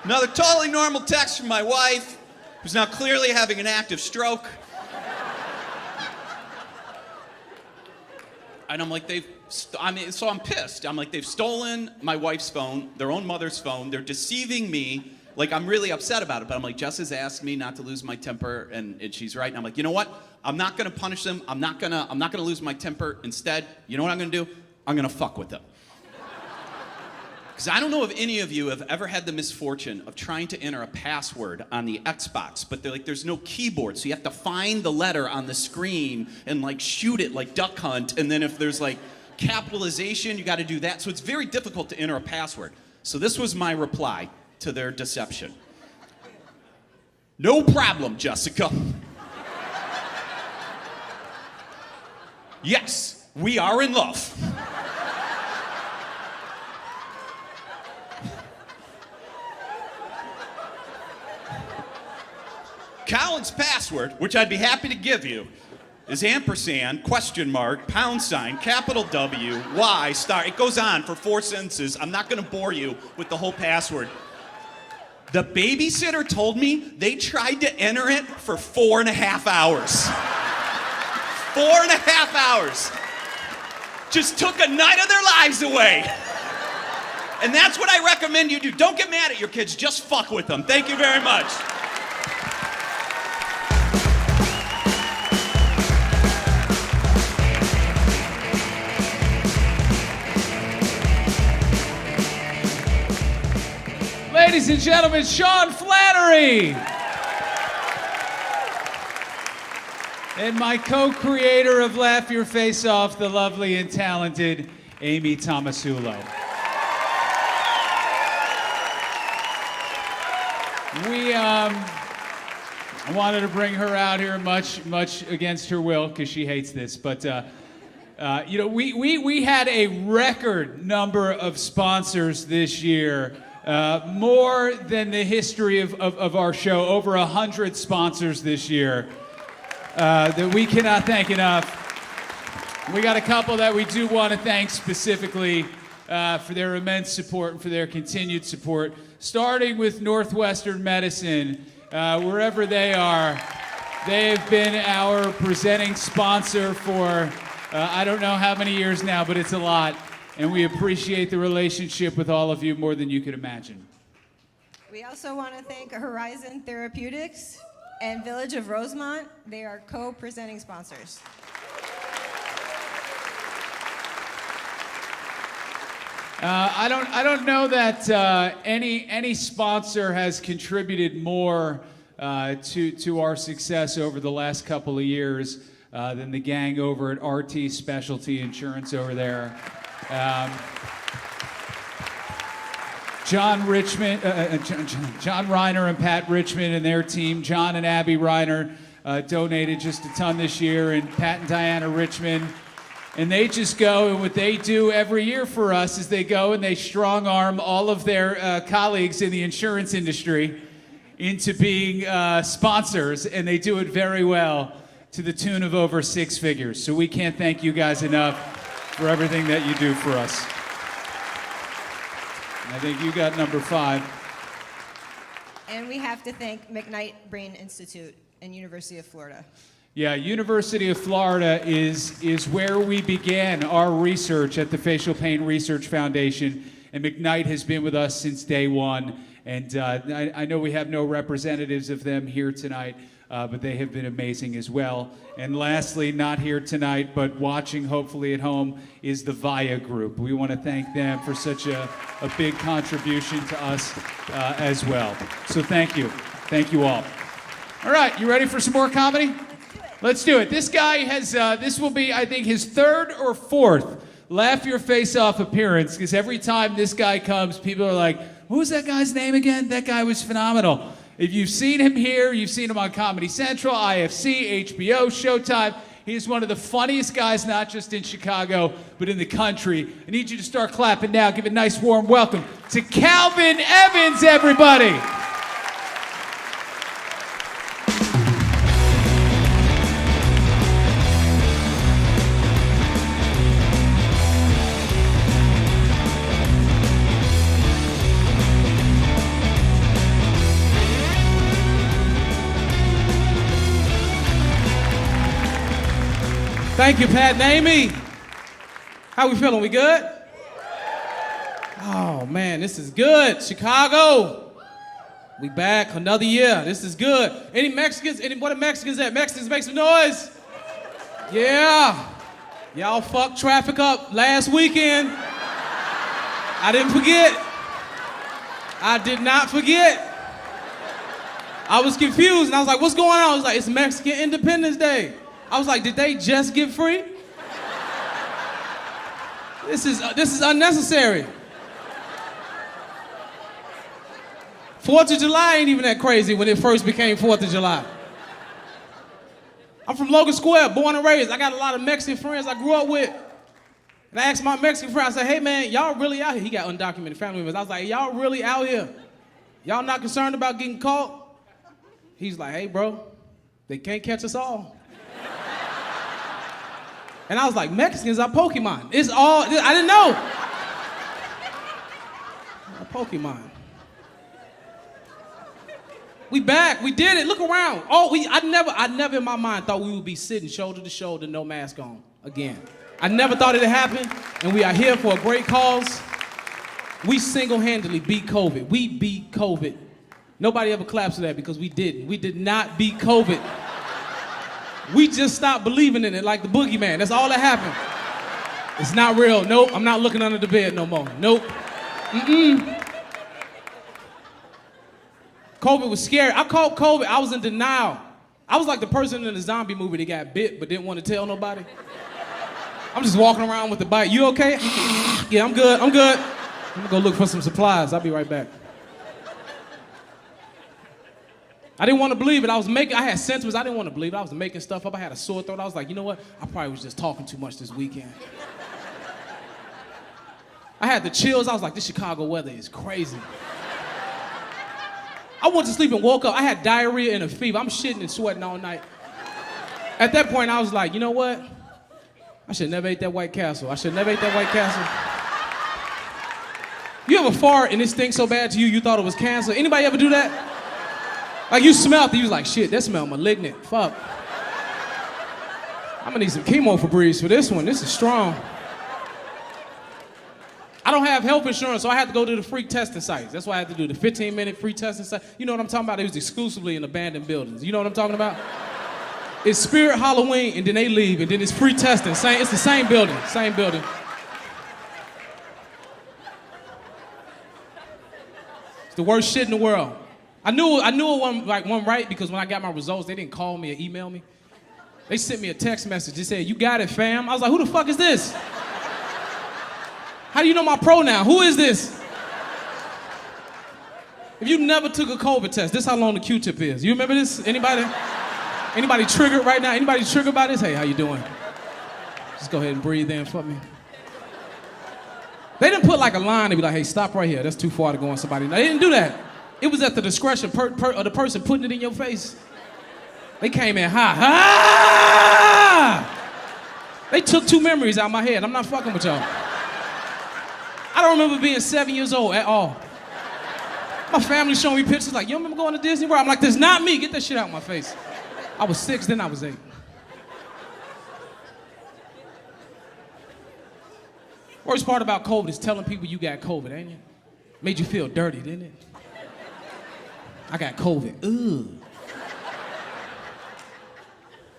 Another totally normal text from my wife, who's now clearly having an active stroke. And I'm like, so I'm pissed. I'm like, they've stolen my wife's phone, their own mother's phone. They're deceiving me. Like, I'm really upset about it, but I'm like, Jess has asked me not to lose my temper, and she's right. And I'm like, you know what? I'm not gonna punish them. I'm not gonna lose my temper. Instead, you know what I'm gonna do? I'm gonna fuck with them. Because I don't know if any of you have ever had the misfortune of trying to enter a password on the Xbox, but there's no keyboard, so you have to find the letter on the screen and like shoot it like Duck Hunt, and then if there's like capitalization, you got to do that. So it's very difficult to enter a password. So this was my reply to their deception. No problem, Jessica. Yes, we are in love. Colin's password, which I'd be happy to give you, is ampersand, question mark, pound sign, capital W, Y, star. It goes on for 4 sentences. I'm not going to bore you with the whole password. The babysitter told me they tried to enter it for 4.5 hours. 4.5 hours. Just took a night of their lives away. And that's what I recommend you do. Don't get mad at your kids. Just fuck with them. Thank you very much. Ladies and gentlemen, Sean Flannery. And my co-creator of Laugh Your Face Off, the lovely and talented Amy Tomasulo. I wanted to bring her out here much against her will because she hates this, but we had a record number of sponsors this year. More than the history of our show, over 100 sponsors this year that we cannot thank enough. We got a couple that we do want to thank specifically for their immense support and for their continued support, starting with Northwestern Medicine. Wherever they are, they have been our presenting sponsor for I don't know how many years now, but it's a lot. And we appreciate the relationship with all of you more than you could imagine. We also want to thank Horizon Therapeutics and Village of Rosemont. They are co-presenting sponsors. I don't know that any sponsor has contributed more to our success over the last couple of years than the gang over at RT Specialty Insurance over there. John Reiner and Pat Richmond and their team, John and Abby Reiner, donated just a ton this year, and Pat and Diana Richmond. And they just go, and what they do every year for us is they go and they strong arm all of their colleagues in the insurance industry into being sponsors, and they do it very well to the tune of over 6 figures. So we can't thank you guys enough for everything that you do for us. I think you got number 5. And we have to thank McKnight Brain Institute and University of Florida. Yeah, University of Florida is where we began our research at the Facial Pain Research Foundation, and McKnight has been with us since day one. And I know we have no representatives of them here tonight, but they have been amazing as well. And lastly, not here tonight, but watching hopefully at home, is the VIA Group. We want to thank them for such a big contribution to us as well. So thank you. Thank you all. All right, you ready for some more comedy? Let's do it. This guy has, this will be, I think, his 3rd or 4th Laugh Your Face Off appearance, because every time this guy comes, people are like, what was that guy's name again? That guy was phenomenal. If you've seen him here, you've seen him on Comedy Central, IFC, HBO, Showtime. He's one of the funniest guys, not just in Chicago, but in the country. I need you to start clapping now. Give a nice warm welcome to Calvin Evans, everybody. Thank you, Pat and Amy. How we feeling? We good? Oh, man, this is good. Chicago. We back, another year. This is good. Any Mexicans? What are Mexicans at? Mexicans, make some noise. Yeah. Y'all fucked traffic up last weekend. I didn't forget. I did not forget. I was confused, and I was like, what's going on? I was like, it's Mexican Independence Day. I was like, did they just get free? This is unnecessary. 4th of July ain't even that crazy when it first became 4th of July. I'm from Logan Square, born and raised. I got a lot of Mexican friends I grew up with. And I asked my Mexican friend, I said, hey man, y'all really out here? He got undocumented family members. I was like, y'all really out here? Y'all not concerned about getting caught? He's like, hey bro, they can't catch us all. And I was like, Mexicans are Pokemon. I didn't know. Pokemon. We back, we did it, look around. I never in my mind thought we would be sitting shoulder to shoulder, no mask on, again. I never thought it'd happen, and we are here for a great cause. We single-handedly beat COVID. We beat COVID. Nobody ever claps for that because we didn't. We did not beat COVID. We just stopped believing in it like the boogeyman. That's all that happened. It's not real. Nope, I'm not looking under the bed no more. Nope. COVID was scary. I called COVID, I was in denial. I was like the person in the zombie movie that got bit but didn't want to tell nobody. I'm just walking around with the bite. You okay? Yeah, I'm good. I'm gonna go look for some supplies. I'll be right back. I didn't want to believe it. I had symptoms. I didn't want to believe it. I was making stuff up. I had a sore throat. I was like, you know what? I probably was just talking too much this weekend. I had the chills. I was like, this Chicago weather is crazy. I went to sleep and woke up. I had diarrhea and a fever. I'm shitting and sweating all night. At that point, I was like, you know what? I should never ate that White Castle. I should never ate that White Castle. You ever fart and it stinks so bad to you, you thought it was cancer? Anybody ever do that? Like you smelled it, you was like, shit, that smell malignant. Fuck. I'm gonna need some chemo Febreze for this one. This is strong. I don't have health insurance, so I had to go to the free testing sites. That's why I had to do the 15-minute free testing site. You know what I'm talking about? It was exclusively in abandoned buildings. You know what I'm talking about? It's Spirit Halloween, and then they leave, and then it's free testing. It's the same building, same building. It's the worst shit in the world. I knew it wasn't right because when I got my results, they didn't call me or email me. They sent me a text message. They said, you got it, fam. I was like, who the fuck is this? How do you know my pronoun? Who is this? If you never took a COVID test, this is how long the Q-tip is. You remember this? Anybody triggered right now? Anybody triggered by this? Hey, how you doing? Just go ahead and breathe in for me. They didn't put like a line and be like, hey, stop right here. That's too far to go on somebody. No, they didn't do that. It was at the discretion of the person putting it in your face. They came in high. Ah! They took 2 memories out of my head. I'm not fucking with y'all. I don't remember being 7 years old at all. My family showing me pictures like, you remember going to Disney World? I'm like, that's not me. Get that shit out of my face. I was 6, then I was 8. Worst part about COVID is telling people you got COVID, ain't it? Made you feel dirty, didn't it? I got COVID. Ugh.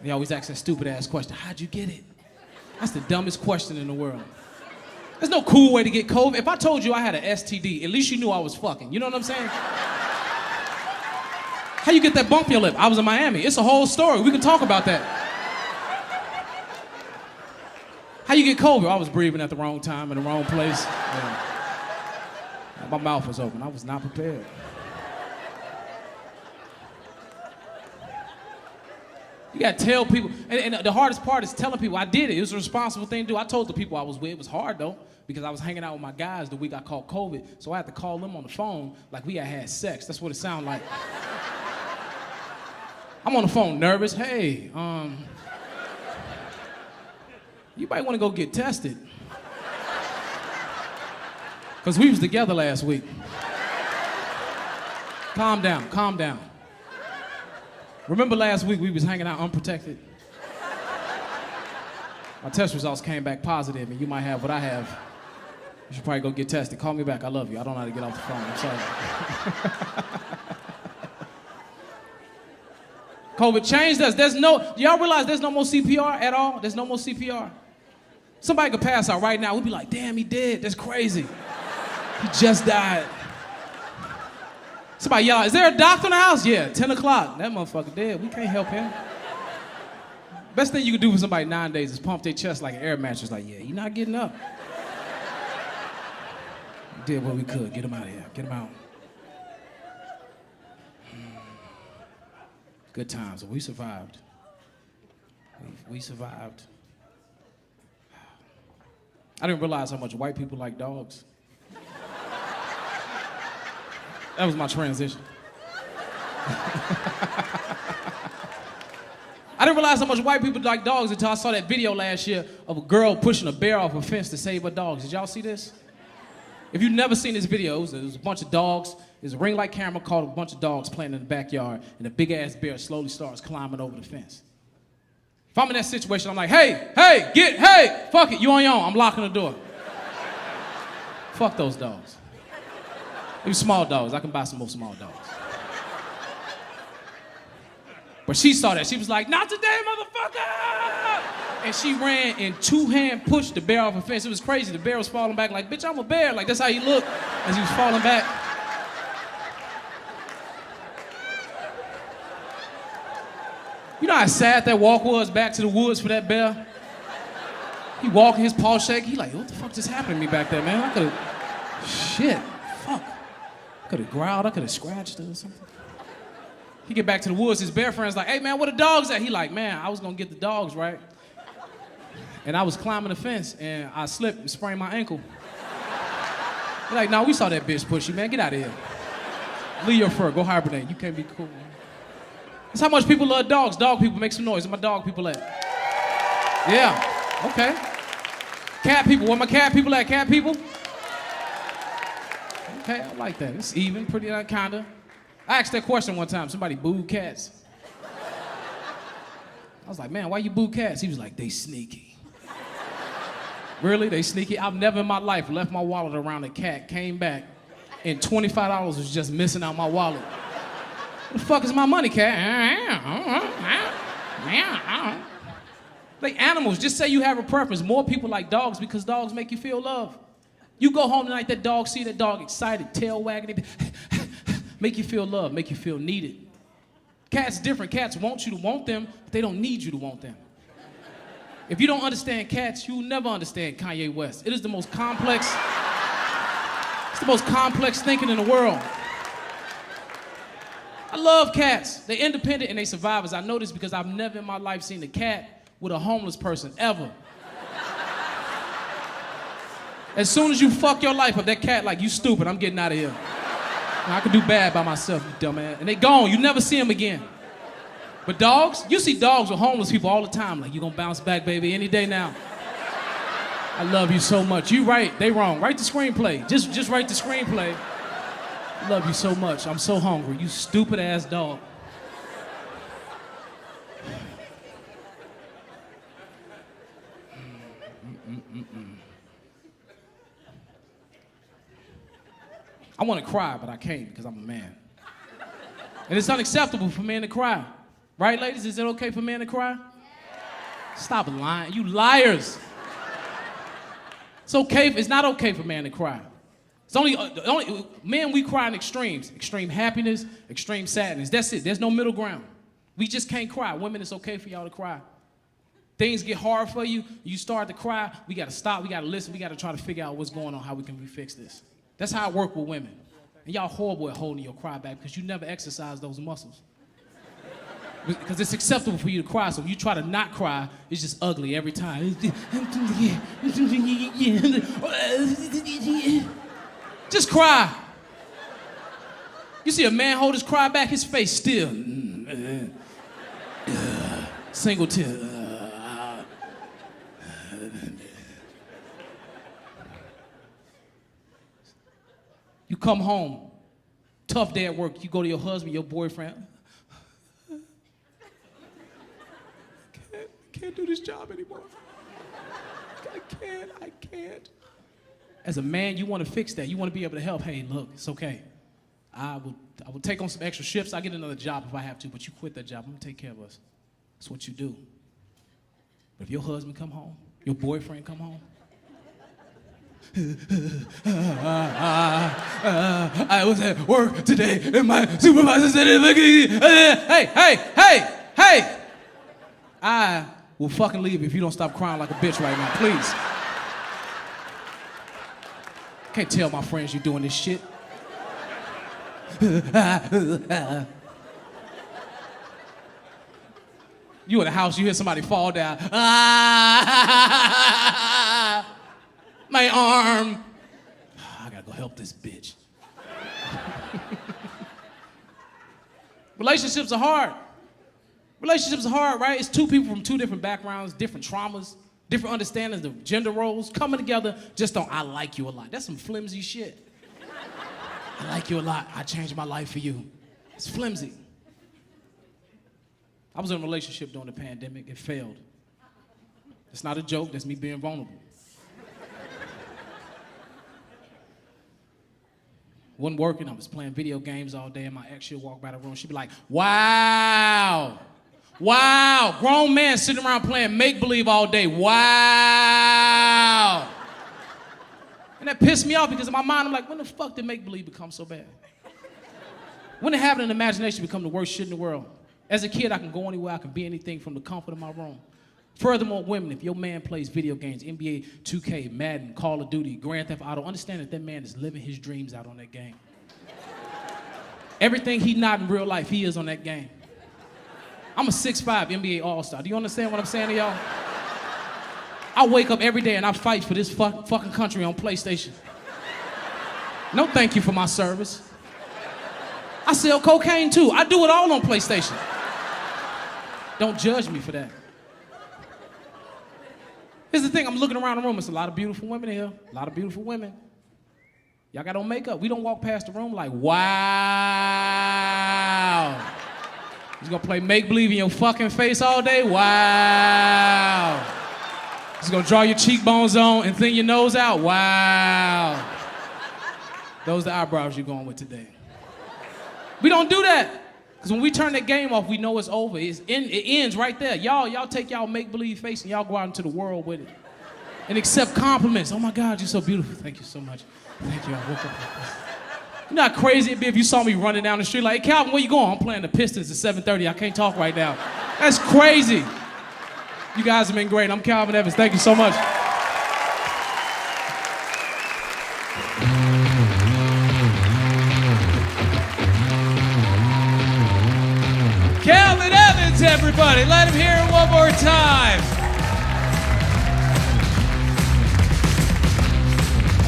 They always ask that stupid ass question, how'd you get it? That's the dumbest question in the world. There's no cool way to get COVID. If I told you I had an STD, at least you knew I was fucking. You know what I'm saying? How you get that bump in your lip? I was in Miami. It's a whole story. We can talk about that. How you get COVID? I was breathing at the wrong time in the wrong place. Yeah. My mouth was open. I was not prepared. You gotta tell people, and the hardest part is telling people I did it. It was a responsible thing to do. I told the people I was with. It was hard though, because I was hanging out with my guys the week I caught COVID, so I had to call them on the phone like we had sex. That's what it sounded like. I'm on the phone nervous. Hey, you might want to go get tested. Because we was together last week. Calm down, calm down. Remember last week we was hanging out unprotected? My test results came back positive, and you might have what I have. You should probably go get tested. Call me back, I love you. I don't know how to get off the phone, I'm sorry. COVID changed us. Do y'all realize there's no more CPR at all? There's no more CPR. Somebody could pass out right now. We'd be like, damn, he dead. That's crazy. He just died. Somebody yell, is there a doctor in the house? Yeah, 10 o'clock. That motherfucker dead. We can't help him. Best thing you can do for somebody nowadays is pump their chest like an air mattress. Like, yeah, you're not getting up. We did what we could. Get him out of here. Get him out. Good times. We survived. We survived. I didn't realize how much white people like dogs. That was my transition. I didn't realize how much white people like dogs until I saw that video last year of a girl pushing a bear off a fence to save her dogs. Did y'all see this? If you've never seen this video, there's a bunch of dogs. There's a ring light camera caught a bunch of dogs playing in the backyard, and a big-ass bear slowly starts climbing over the fence. If I'm in that situation, I'm like, hey, fuck it, you on your own. I'm locking the door. Fuck those dogs. Maybe small dogs. I can buy some more small dogs. But she saw that. She was like, not today, motherfucker! And she ran and two-hand pushed the bear off a fence. It was crazy. The bear was falling back like, bitch, I'm a bear. Like, that's how he looked as he was falling back. You know how sad that walk was back to the woods for that bear? He walking, his paw shake. He like, what the fuck just happened to me back there, man? I could've, shit, fuck. I could've growled, I could've scratched it or something. He get back to the woods, his bear friend's like, hey man, where the dogs at? He like, man, I was gonna get the dogs, right? And I was climbing the fence and I slipped and sprained my ankle. He like, nah, we saw that bitch push you, man, get out of here. Leave your fur, go hibernate, you can't be cool, man. That's how much people love dogs. Dog people, make some noise. Where my dog people at? Yeah, okay. Cat people, where my cat people at? Cat people? Okay, I like that. It's even, pretty, kinda. I asked that question one time. Somebody booed cats. I was like, man, why you boo cats? He was like, they sneaky. Really? They sneaky? I've never in my life left my wallet around a cat, came back, and $25 was just missing out my wallet. What the fuck is my money, cat? Like animals, just say you have a preference. More people like dogs because dogs make you feel love. You go home tonight, that dog, see that dog excited, tail wagging, make you feel love, make you feel needed. Cats different. Cats want you to want them, but they don't need you to want them. If you don't understand cats, you'll never understand Kanye West. It is the most complex, it's the most complex thinking in the world. I love cats. They're independent and they survivors. I know this because I've never in my life seen a cat with a homeless person, ever. As soon as you fuck your life up, that cat like, you stupid, I'm getting out of here. I can do bad by myself, you dumbass. And they gone, you never see them again. But dogs, you see dogs with homeless people all the time. Like, you gonna bounce back, baby, any day now. I love you so much. You right, they wrong. Write the screenplay. Just write the screenplay. I love you so much. I'm so hungry. You stupid ass dog. I want to cry, but I can't because I'm a man. And it's unacceptable for men to cry. Right, ladies? Is it okay for men to cry? Stop lying. You liars. It's not okay for men to cry. It's only men, we cry in extremes. Extreme happiness, extreme sadness. That's it. There's no middle ground. We just can't cry. Women, it's okay for y'all to cry. Things get hard for you, you start to cry, we gotta stop, we gotta listen, we gotta try to figure out what's going on, how we can fix this. That's how I work with women. And y'all horrible at holding your cry back because you never exercise those muscles. Because it's acceptable for you to cry, so if you try to not cry, it's just ugly every time. Just cry. You see a man hold his cry back, his face still. Single tear. You come home, tough day at work, you go to your husband, your boyfriend. Can't do this job anymore. I can't. As a man, you want to fix that. You want to be able to help. Hey, look, it's okay. I would take on some extra shifts. I get another job if I have to, but you quit that job. I'm gonna take care of us. That's what you do. But if your husband come home, your boyfriend come home, I was at work today and my supervisor said, hey, I will fucking leave if you don't stop crying like a bitch right now, please. Can't tell my friends you're doing this shit. You in the house, you hear somebody fall down. My arm. I gotta go help this bitch. Relationships are hard. Relationships are hard, right? It's two people from two different backgrounds, different traumas, different understandings of gender roles, coming together just on, I like you a lot. That's some flimsy shit. I like you a lot. I changed my life for you. It's flimsy. I was in a relationship during the pandemic. It failed. It's not a joke. That's me being vulnerable. Wasn't working. I was playing video games all day, and my ex, she'd walk by the room. She'd be like, wow. Wow. Grown man sitting around playing make-believe all day. Wow. And that pissed me off because in my mind, I'm like, when the fuck did make-believe become so bad? When did having an imagination become the worst shit in the world? As a kid, I can go anywhere, I can be anything from the comfort of my room. Furthermore, women, if your man plays video games, NBA 2K, Madden, Call of Duty, Grand Theft Auto, understand that man is living his dreams out on that game. Everything he not in real life, he is on that game. I'm a 6'5" NBA All-Star. Do you understand what I'm saying to y'all? I wake up every day and I fight for this fucking country on PlayStation. No thank you for my service. I sell cocaine too. I do it all on PlayStation. Don't judge me for that. Here's the thing, I'm looking around the room, it's a lot of beautiful women here, a lot of beautiful women. Y'all got on makeup. We don't walk past the room like, wow. He's gonna play make-believe in your fucking face all day? Wow. He's gonna draw your cheekbones on and thin your nose out? Wow. Those are the eyebrows you're going with today. We don't do that. Because when we turn that game off, we know it's over. It ends right there. Y'all take y'all make-believe face and y'all go out into the world with it. And accept compliments. Oh my God, you're so beautiful. Thank you so much. Thank you. I woke up like this. You know how crazy it'd be if you saw me running down the street like, hey, Calvin, where you going? I'm playing the Pistons at 7:30. I can't talk right now. That's crazy. You guys have been great. I'm Calvin Evans. Thank you so much. Calvin Evans, everybody. Let him hear it one more time.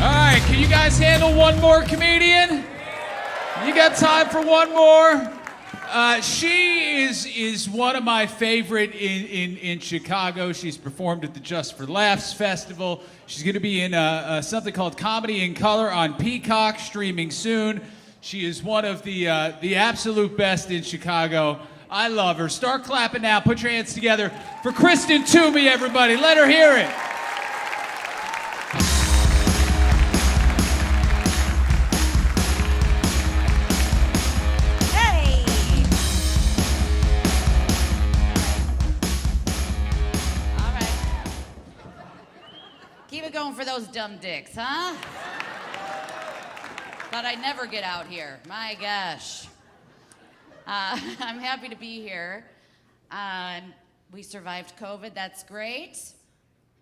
All right, can you guys handle one more comedian? You got time for one more? She is one of my favorite in Chicago. She's performed at the Just for Laughs Festival. She's going to be in something called Comedy in Color on Peacock, streaming soon. She is one of the absolute best in Chicago. I love her. Start clapping now. Put your hands together for Kristen Toomey, everybody. Let her hear it. Hey! All right. Keep it going for those dumb dicks, huh? Thought I'd never get out here. My gosh. I'm happy to be here. We survived COVID, that's great.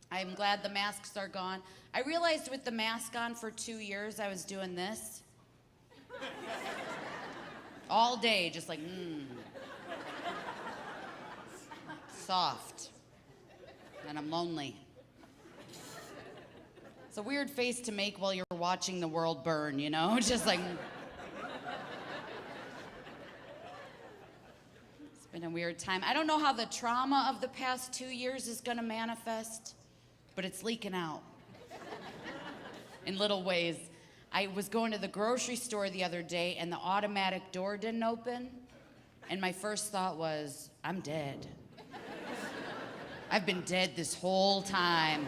I'm glad the masks are gone. I realized with the mask on for 2 years, I was doing this. All day, just like, soft. And I'm lonely. It's a weird face to make while you're watching the world burn, you know? Just like... Been a weird time. I don't know how the trauma of the past 2 years is gonna manifest, but it's leaking out in little ways. I was going to the grocery store the other day and the automatic door didn't open, and my first thought was, I'm dead. I've been dead this whole time.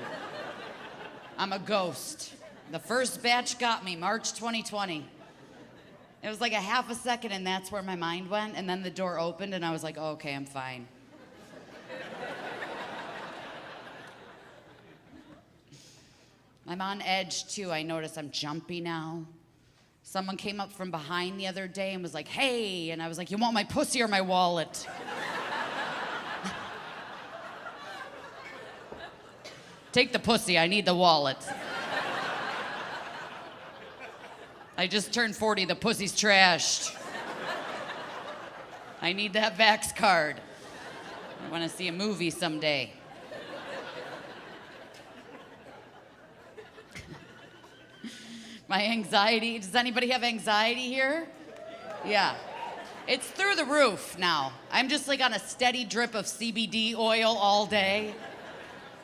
I'm a ghost. The first batch got me, March 2020. It was like a half a second, and that's where my mind went. And then the door opened, and I was like, oh, okay, I'm fine. I'm on edge, too. I notice I'm jumpy now. Someone came up from behind the other day and was like, hey. And I was like, you want my pussy or my wallet? Take the pussy, I need the wallet. I just turned 40, the pussy's trashed. I need that Vax card. I want to see a movie someday. My anxiety, does anybody have anxiety here? Yeah. It's through the roof now. I'm just like on a steady drip of CBD oil all day.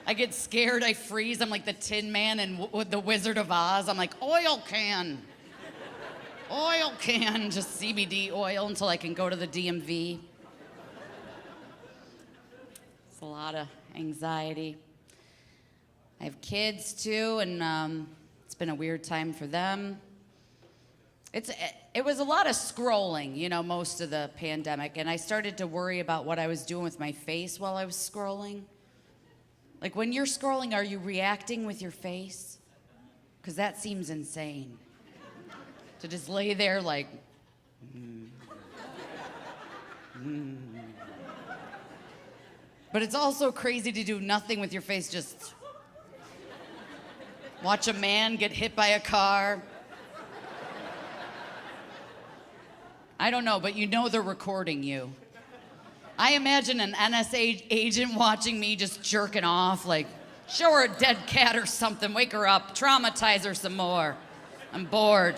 I get scared, I freeze. I'm like the Tin Man and the Wizard of Oz. I'm like, oil can, just CBD oil until I can go to the DMV. It's a lot of anxiety. I have kids too, and it's been a weird time for them. It was a lot of scrolling, you know, most of the pandemic, and I started to worry about what I was doing with my face while I was scrolling. Like, when you're scrolling, are you reacting with your face? Because that seems insane. To just lay there like, But it's also crazy to do nothing with your face, just watch a man get hit by a car. I don't know, but you know they're recording you. I imagine an NSA agent watching me just jerking off, like, show her a dead cat or something, wake her up, traumatize her some more. I'm bored.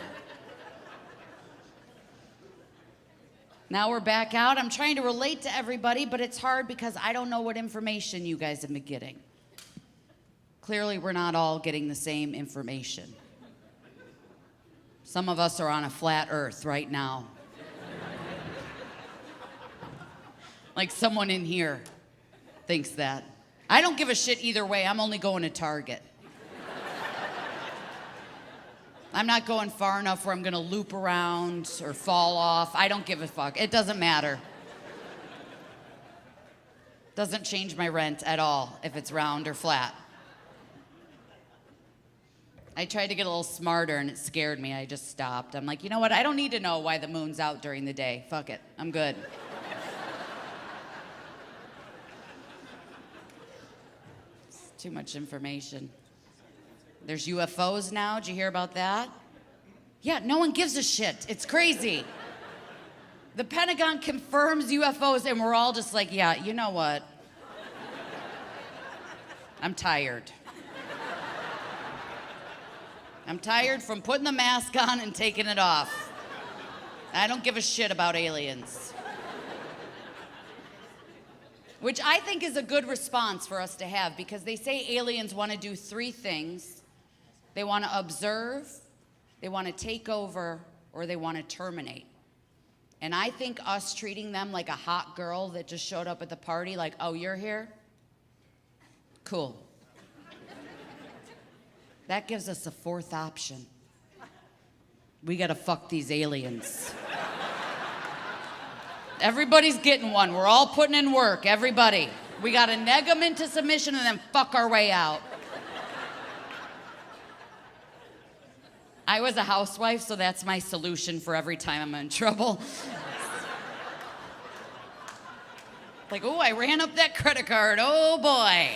Now we're back out. I'm trying to relate to everybody, but it's hard because I don't know what information you guys have been getting. Clearly, we're not all getting the same information. Some of us are on a flat earth right now. Like someone in here thinks that. I don't give a shit either way. I'm only going to Target. I'm not going far enough where I'm gonna loop around or fall off. I don't give a fuck. It doesn't matter. Doesn't change my rent at all if it's round or flat. I tried to get a little smarter and it scared me. I just stopped. I'm like, you know what? I don't need to know why the moon's out during the day. Fuck it. I'm good. It's too much information. There's UFOs now. Did you hear about that? Yeah, no one gives a shit. It's crazy. The Pentagon confirms UFOs, and we're all just like, yeah, you know what? I'm tired. I'm tired from putting the mask on and taking it off. I don't give a shit about aliens. Which I think is a good response for us to have, because they say aliens want to do three things. They want to observe, they want to take over, or they want to terminate. And I think us treating them like a hot girl that just showed up at the party, like, oh, you're here? Cool. That gives us a fourth option. We gotta fuck these aliens. Everybody's getting one. We're all putting in work, everybody. We gotta neg them into submission and then fuck our way out. I was a housewife, so that's my solution for every time I'm in trouble. Like, oh, I ran up that credit card. Oh, boy.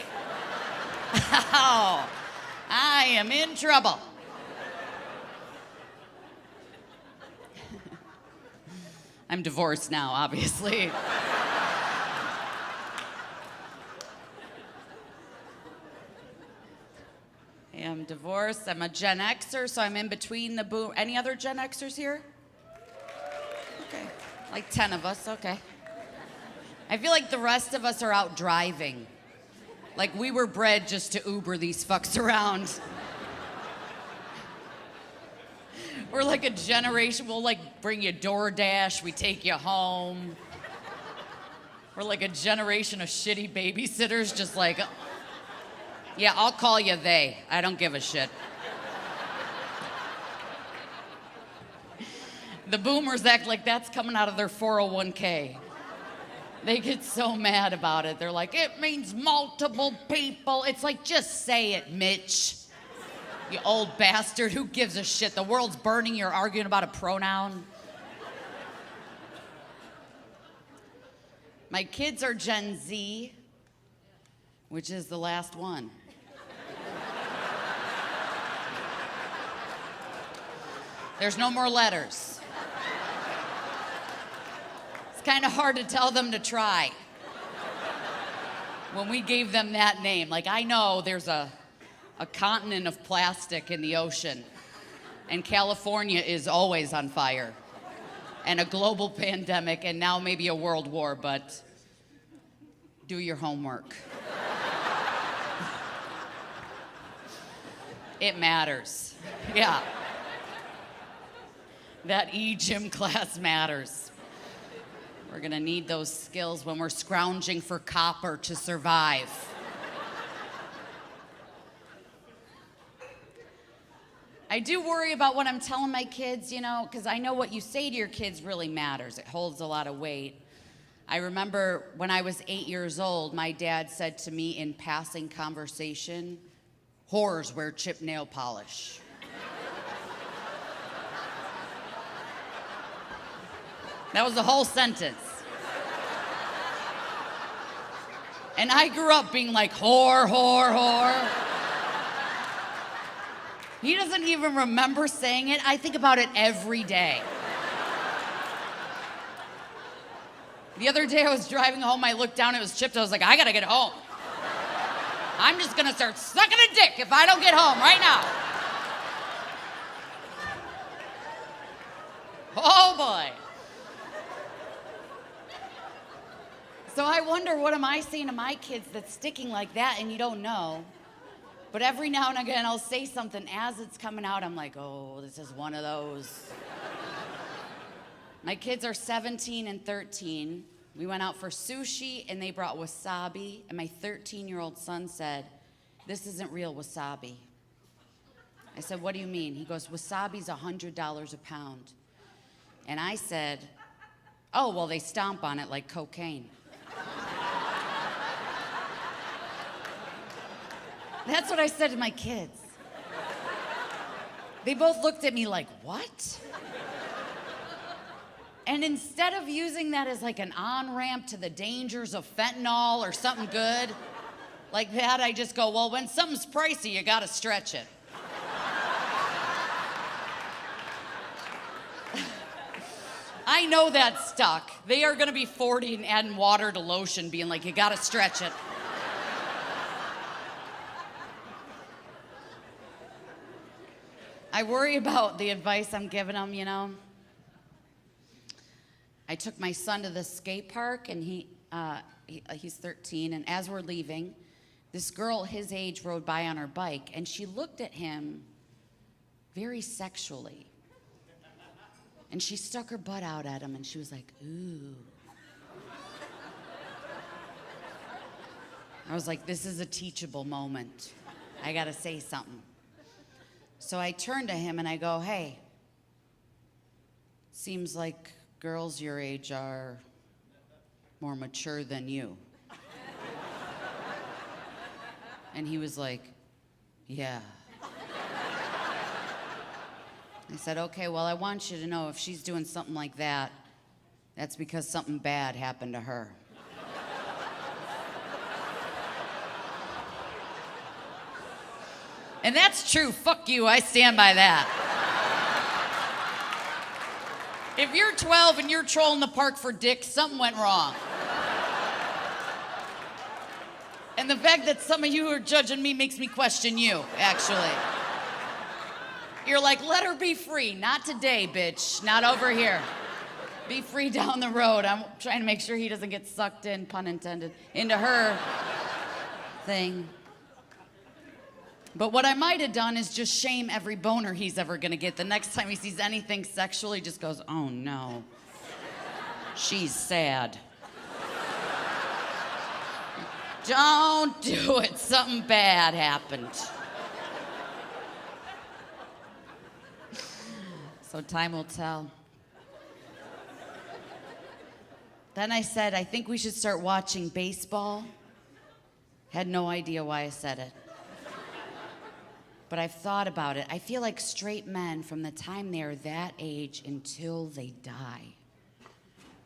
Oh, I am in trouble. I'm divorced now, obviously. I'm divorced. I'm a Gen Xer, so I'm in between the boom. Any other Gen Xers here? Okay. Like 10 of us, okay. I feel like the rest of us are out driving. Like we were bred just to Uber these fucks around. We're like a generation, we'll like bring you DoorDash, we take you home. We're like a generation of shitty babysitters, just like, yeah, I'll call you they. I don't give a shit. The boomers act like that's coming out of their 401k. They get so mad about it. They're like, it means multiple people. It's like, just say it, Mitch. You old bastard, who gives a shit? The world's burning, you're arguing about a pronoun. My kids are Gen Z, which is the last one. There's no more letters. It's kind of hard to tell them to try. When we gave them that name, like, I know there's a continent of plastic in the ocean, and California is always on fire, and a global pandemic, and now maybe a world war, but do your homework. It matters. Yeah. That gym class matters. We're gonna need those skills when we're scrounging for copper to survive. I do worry about what I'm telling my kids, you know, because I know what you say to your kids really matters. It holds a lot of weight. I remember when I was 8 years old, my dad said to me in passing conversation, "Whores wear chip nail polish." That was the whole sentence. And I grew up being like, whore, whore, whore. He doesn't even remember saying it. I think about it every day. The other day I was driving home, I looked down, it was chipped, I was like, I gotta get home. I'm just gonna start sucking a dick if I don't get home right now. Oh boy. So I wonder, what am I saying to my kids that's sticking like that, and you don't know? But every now and again, I'll say something as it's coming out. I'm like, oh, this is one of those. My kids are 17 and 13. We went out for sushi, and they brought wasabi. And my 13-year-old son said, "This isn't real wasabi." I said, "What do you mean?" He goes, "Wasabi's $100 a pound." And I said, "Oh, well, they stomp on it like cocaine." That's what I said to my kids. They both looked at me like, what? And instead of using that as like an on-ramp to the dangers of fentanyl or something good like that, I just go, well, when something's pricey, you gotta stretch it. I know that stuck. They are gonna be 40 and adding water to lotion, being like, you gotta stretch it. I worry about the advice I'm giving them, you know. I took my son to the skate park, and he's 13, and as we're leaving, this girl his age rode by on her bike, and she looked at him very sexually. And she stuck her butt out at him, and she was like, ooh. I was like, this is a teachable moment. I gotta say something. So I turned to him and I go, hey, seems like girls your age are more mature than you. And he was like, yeah. I said, okay, well, I want you to know if she's doing something like that, that's because something bad happened to her. And that's true. Fuck you. I stand by that. If you're 12 and you're trolling the park for dicks, something went wrong. And the fact that some of you are judging me makes me question you, actually. You're like, let her be free. Not today, bitch. Not over here. Be free down the road. I'm trying to make sure he doesn't get sucked in, pun intended, into her thing. But what I might have done is just shame every boner he's ever gonna get. The next time he sees anything sexual, he just goes, oh no, she's sad. Don't do it, something bad happened. So time will tell. Then I said, I think we should start watching baseball. Had no idea why I said it. But I've thought about it. I feel like straight men, from the time they're that age until they die,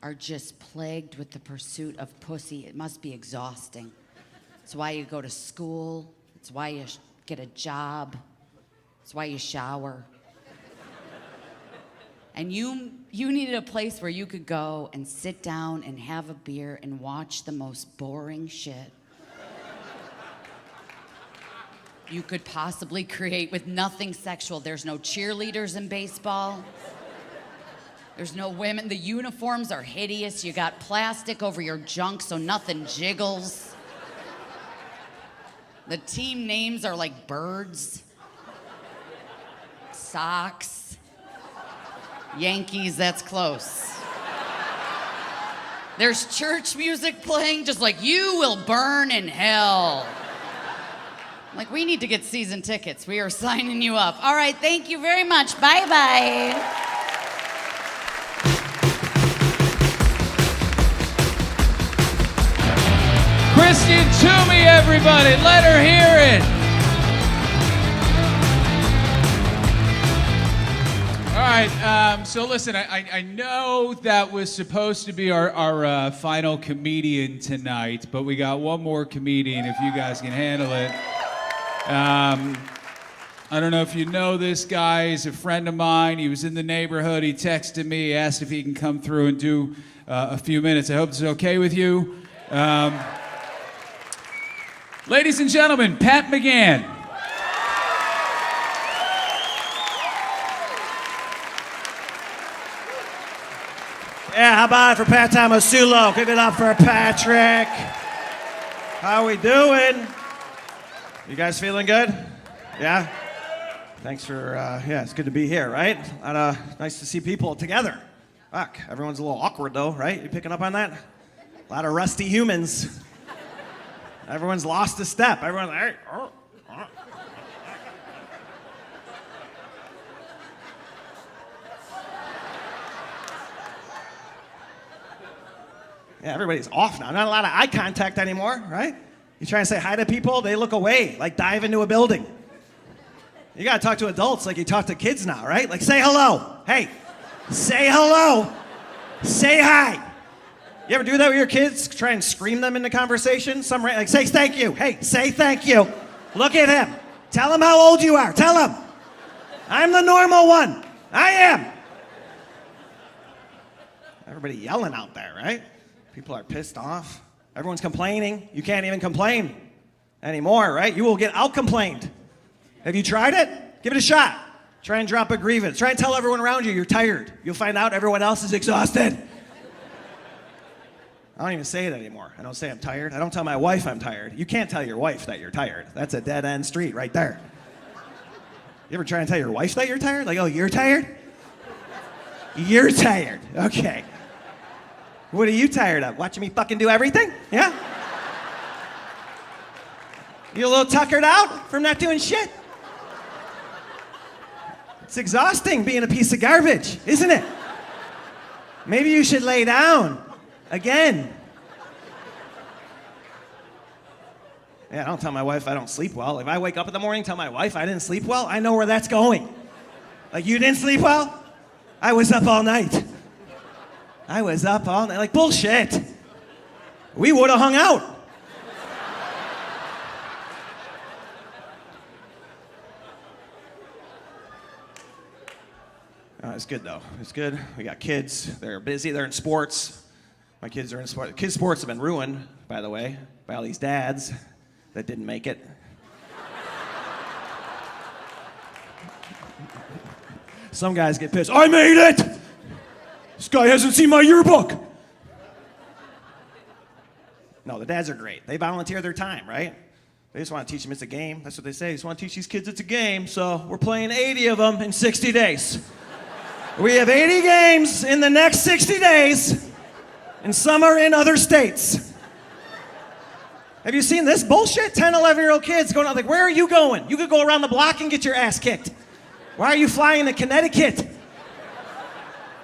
are just plagued with the pursuit of pussy. It must be exhausting. It's why you go to school. It's why you get a job. It's why you shower. And you needed a place where you could go and sit down and have a beer and watch the most boring shit you could possibly create with nothing sexual. There's no cheerleaders in baseball. There's no women. The uniforms are hideous. You got plastic over your junk so nothing jiggles. The team names are like birds. Sox. Yankees, that's close. There's church music playing, just like "You Will Burn in Hell." Like, we need to get season tickets. We are signing you up. All right, thank you very much. Bye-bye. Kristen Toomey, everybody. Let her hear it. All right, so listen, I know that was supposed to be our final comedian tonight, but we got one more comedian if you guys can handle it. I don't know if you know this guy. He's a friend of mine. He was in the neighborhood. He texted me, asked if he can come through and do a few minutes. I hope this is okay with you. Ladies and gentlemen, Pat McGann. Yeah, how about it for Pat Tomasulo? Give it up for Patrick. How we doing? You guys feeling good? Yeah? Thanks for, yeah, it's good to be here, right? Nice to see people together. Fuck, everyone's a little awkward though, right? You picking up on that? A lot of rusty humans. Everyone's lost a step. Everyone's like, hey, Yeah, everybody's off now. Not a lot of eye contact anymore, right? You try and say hi to people, they look away, like dive into a building. You gotta talk to adults like you talk to kids now, right? Like, say hello. Hey, say hello. Say hi. You ever do that with your kids? Try and scream them into conversation? Like, say thank you. Hey, say thank you. Look at him. Tell him how old you are. Tell him. I'm the normal one. I am. Everybody yelling out there, right? People are pissed off. Everyone's complaining. You can't even complain anymore, right? You will get out-complained. Have you tried it? Give it a shot. Try and drop a grievance. Try and tell everyone around you you're tired. You'll find out everyone else is exhausted. I don't even say it anymore. I don't say I'm tired. I don't tell my wife I'm tired. You can't tell your wife that you're tired. That's a dead-end street right there. You ever try and tell your wife that you're tired? Like, oh, you're tired? You're tired. Okay. What are you tired of? Watching me fucking do everything? Yeah? You a little tuckered out from not doing shit? It's exhausting being a piece of garbage, isn't it? Maybe you should lay down again. Yeah, I don't tell my wife I don't sleep well. If I wake up in the morning, tell my wife I didn't sleep well, I know where that's going. Like, you didn't sleep well? I was up all night. I was up all night. Like, bullshit. We would have hung out. It's good, though. It's good. We got kids. They're busy. They're in sports. My kids are in sports. Kids' sports have been ruined, by the way, by all these dads that didn't make it. Some guys get pissed. I made it! This guy hasn't seen my yearbook. No, the dads are great. They volunteer their time, right? They just want to teach them it's a game. That's what they say. They just want to teach these kids it's a game. So we're playing 80 of them in 60 days. We have 80 games in the next 60 days, and some are in other states. Have you seen this bullshit? 10, 11-year-old kids going out like, where are you going? You could go around the block and get your ass kicked. Why are you flying to Connecticut?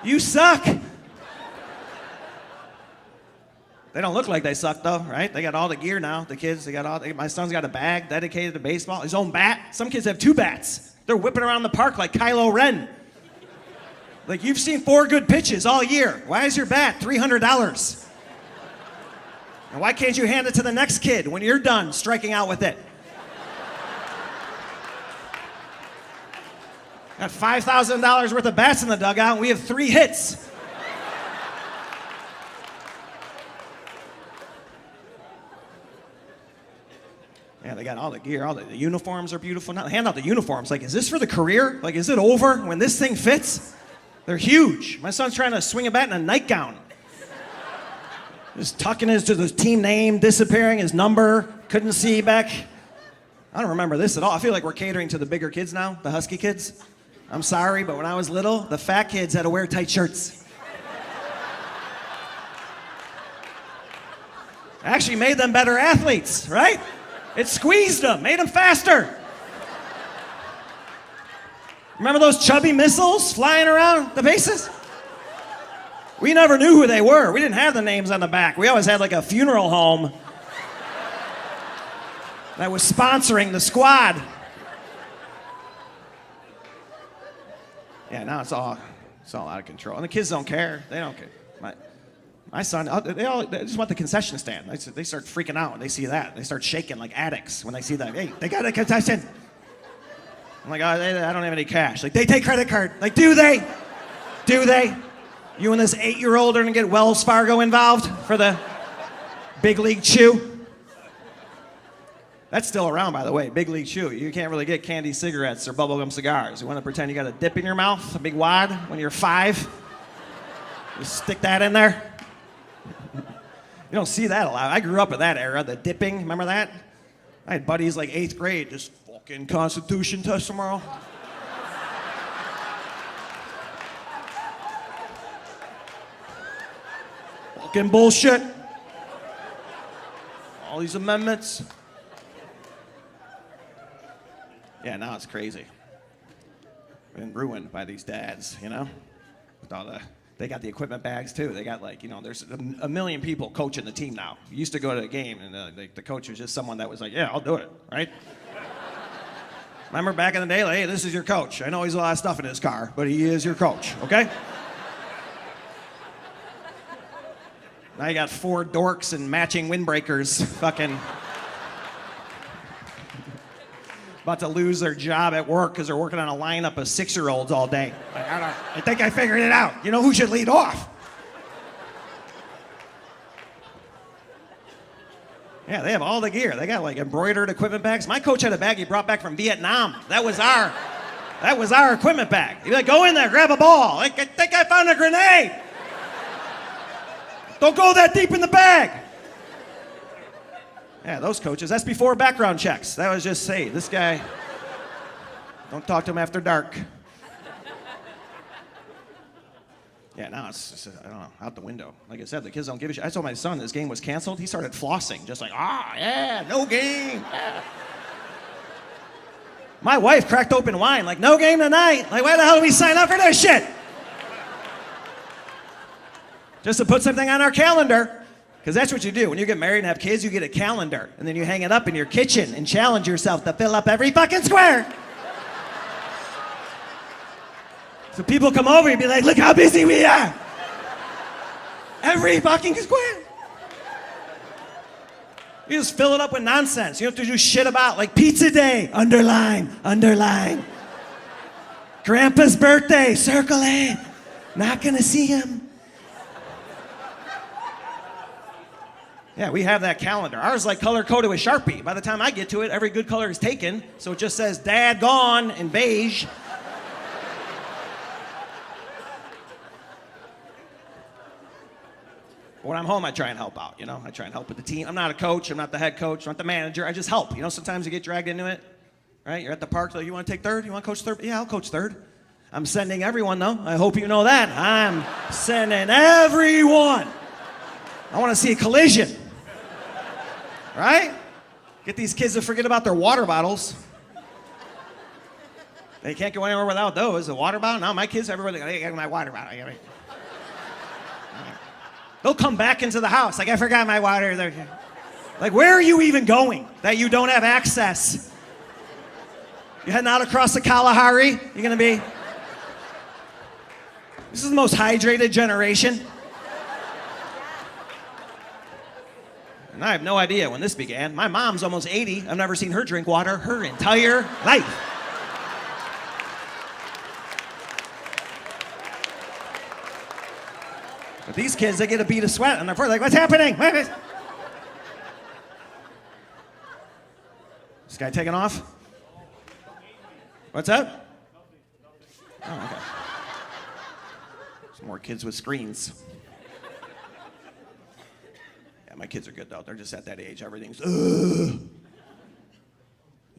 You suck. They don't look like they suck though, right? They got all the gear now. The kids, my son's got a bag dedicated to baseball, his own bat. Some kids have 2 bats. They're whipping around the park like Kylo Ren. Like, you've seen 4 good pitches all year. Why is your bat $300? And why can't you hand it to the next kid when you're done striking out with it? Got $5,000 worth of bats in the dugout, and we have 3 hits. Yeah, they got all the gear, all the uniforms are beautiful now. They hand out the uniforms. Like, is this for the career? Like, is it over when this thing fits? They're huge. My son's trying to swing a bat in a nightgown. Just tucking his to the team name, disappearing his number, couldn't see back. I don't remember this at all. I feel like we're catering to the bigger kids now, the husky kids. I'm sorry, but when I was little, the fat kids had to wear tight shirts. Actually made them better athletes, right? It squeezed them, made them faster. Remember those chubby missiles flying around the bases? We never knew who they were. We didn't have the names on the back. We always had like a funeral home that was sponsoring the squad. Yeah, now it's all out of control. And the kids don't care. They don't care. My son, they just want the concession stand. They start freaking out when they see that. They start shaking like addicts when they see that. Hey, they got a concession. I'm like, oh, I don't have any cash. Like, they take credit card. Like, do they? Do they? You and this 8-year-old are gonna get Wells Fargo involved for the Big League Chew? That's still around, by the way, Big League Chew. You can't really get candy cigarettes or bubblegum cigars. You wanna pretend you got a dip in your mouth, a big wad, when you're 5? You stick that in there. You don't see that a lot. I grew up in that era, the dipping, remember that? I had buddies like 8th grade, just fucking Constitution test tomorrow. Fucking bullshit. All these amendments. Yeah, now it's crazy. Been ruined by these dads, you know? With all they got the equipment bags too. They got like, there's a million people coaching the team now. You used to go to a game and the coach was just someone that was like, yeah, I'll do it, right? Remember back in the day, like, hey, this is your coach. I know he's a lot of stuff in his car, but he is your coach, okay? Now you got 4 dorks and matching windbreakers fucking about to lose their job at work because they're working on a lineup of 6-year-olds all day. Like, I think I figured it out. You know who should lead off? Yeah, they have all the gear. They got like embroidered equipment bags. My coach had a bag he brought back from Vietnam. That was our equipment bag. He'd be like, go in there, grab a ball. Like, I think I found a grenade. Don't go that deep in the bag. Yeah, those coaches, that's before background checks. That was just, hey, this guy, don't talk to him after dark. Yeah, now it's just, I don't know, out the window. Like I said, the kids don't give a shit. I told my son this game was canceled. He started flossing, just like, yeah, no game. Yeah. My wife cracked open wine, like, no game tonight. Like, why the hell do we sign up for this shit? Just to put something on our calendar. Because that's what you do. When you get married and have kids, you get a calendar. And then you hang it up in your kitchen and challenge yourself to fill up every fucking square. So people come over and be like, look how busy we are. Every fucking square. You just fill it up with nonsense. You don't have to do shit about, like, pizza day, underline, underline. Grandpa's birthday, circle it. Not gonna see him. Yeah, we have that calendar. Ours is like color-coded with Sharpie. By the time I get to it, every good color is taken, so it just says Dad gone in beige. When I'm home, I try and help out, I try and help with the team. I'm not a coach, I'm not the head coach, I'm not the manager, I just help. Sometimes you get dragged into it, right? You're at the park, like, you want to take third? You want to coach third? Yeah, I'll coach third. I'm sending everyone, though. I hope you know that. I'm sending everyone. I want to see a collision. Right? Get these kids to forget about their water bottles. They can't go anywhere without those. A water bottle? No, my kids everywhere. They got my water bottle. They'll come back into the house, like, I forgot my water. Like, where are you even going that you don't have access? You heading out across the Kalahari? You're gonna be... This is the most hydrated generation. And I have no idea when this began. My mom's almost 80. I've never seen her drink water her entire life. But these kids, they get a bead of sweat on their forehead, like, what's happening? This guy taking off? What's that? Oh, okay. Some more kids with screens. Yeah, my kids are good though. They're just at that age. Everything's, ugh. You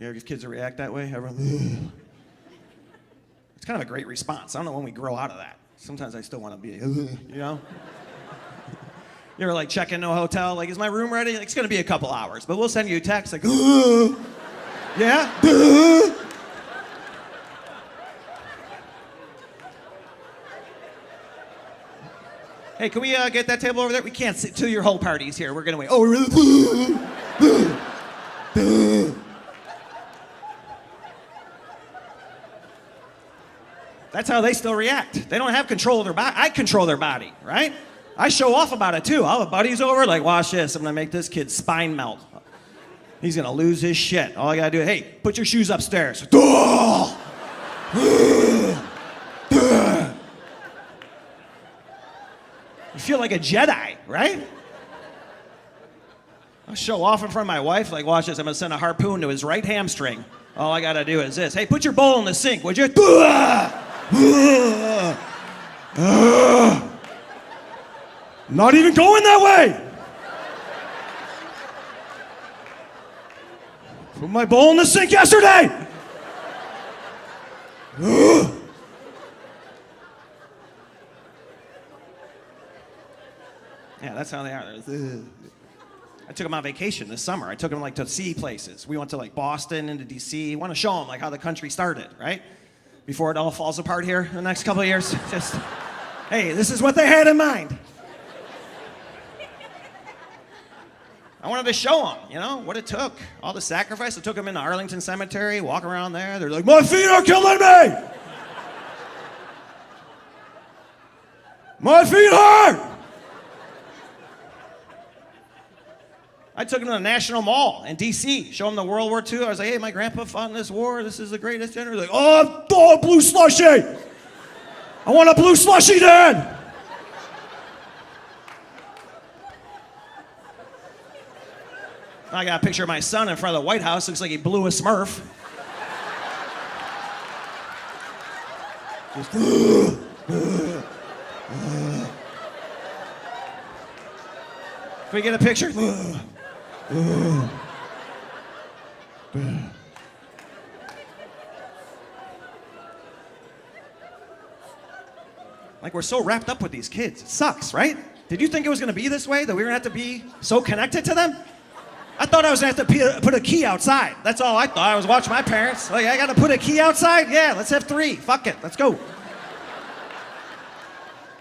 ever get kids to react that way? Everyone, ugh. It's kind of a great response. I don't know when we grow out of that. Sometimes I still want to be, ugh, you know? You ever like check into a hotel, like, is my room ready? Like, it's gonna be a couple hours, but we'll send you a text like, ugh. Yeah? Ugh. Hey, can we get that table over there? We can't sit to your whole party's here. We're gonna wait. Oh, really? That's how they still react. They don't have control of their body. I control their body, right? I show off about it too. I'll have buddies over, like, watch this. I'm gonna make this kid's spine melt. He's gonna lose his shit. All I gotta do is, hey, put your shoes upstairs. You feel like a Jedi, right? I'll show off in front of my wife, like, watch this, I'm gonna send a harpoon to his right hamstring. All I gotta do is this. Hey, put your bowl in the sink, would you? Not even going that way. Put my bowl in the sink yesterday. Yeah, that's how they are. I took them on vacation this summer. I took them like to see places. We went to like Boston and to DC. Want to show them like how the country started, right? Before it all falls apart here in the next couple of years. Just, hey, this is what they had in mind. I wanted to show them, you know, what it took. All the sacrifice. I took them into Arlington Cemetery, walk around there. They're like, my feet are killing me! My feet hurt! I took them to the National Mall in D.C., show them the World War II. I was like, hey, my grandpa fought in this war. This is the greatest general. Like, oh, a blue slushie. I want a blue slushie, Dad. I got a picture of my son in front of the White House. Looks like he blew a Smurf. Just, Can we get a picture? Like, we're so wrapped up with these kids. It sucks, right? Did you think it was going to be this way, that we were going to have to be so connected to them? I thought I was going to have to put a key outside. That's all I thought. I was watching my parents. Like, I got to put a key outside? Yeah, let's have 3. Fuck it. Let's go.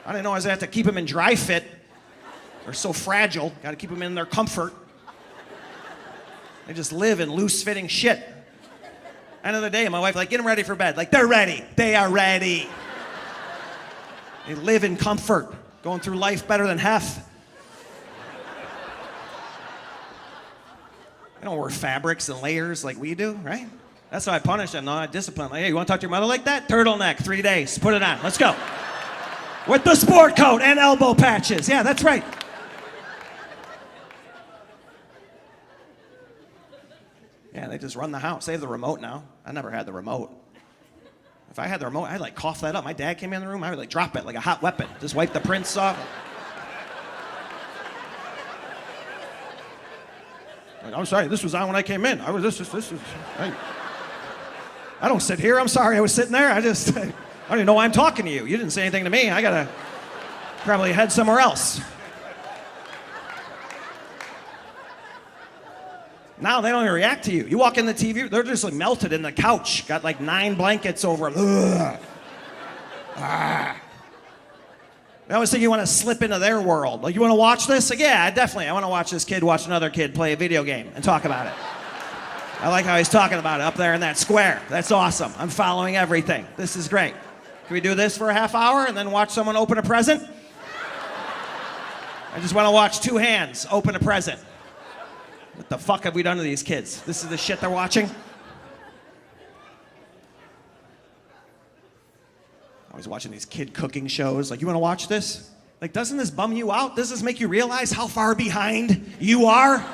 I didn't know I was going to have to keep them in dry fit. They're so fragile. Got to keep them in their comfort. They just live in loose-fitting shit. End of the day, my wife like, get them ready for bed. Like, they're ready. They are ready. They live in comfort, going through life better than Hef. They don't wear fabrics and layers like we do, right? That's how I punish them. No, I discipline. Like, hey, you want to talk to your mother like that? Turtleneck, 3 days. Put it on. Let's go. With the sport coat and elbow patches. Yeah, that's right. Yeah, they just run the house. They have the remote now. I never had the remote. If I had the remote, I'd like cough that up. My dad came in the room, I would like drop it like a hot weapon. Just wipe the prints off. Like, I'm sorry, this was on when I came in. This is. I don't sit here. I'm sorry, I was sitting there. I don't even know why I'm talking to you. You didn't say anything to me. I gotta probably head somewhere else. Now they don't even react to you. You walk in the TV, they're just like melted in the couch. Got like 9 blankets over them. I always think you want to slip into their world. Like, you want to watch this? Like, yeah, definitely. I want to watch this kid watch another kid play a video game and talk about it. I like how he's talking about it up there in that square. That's awesome. I'm following everything. This is great. Can we do this for a half hour and then watch someone open a present? I just want to watch two hands open a present. What the fuck have we done to these kids? This is the shit they're watching? I was watching these kid cooking shows. Like, you want to watch this? Like, doesn't this bum you out? Does this make you realize how far behind you are?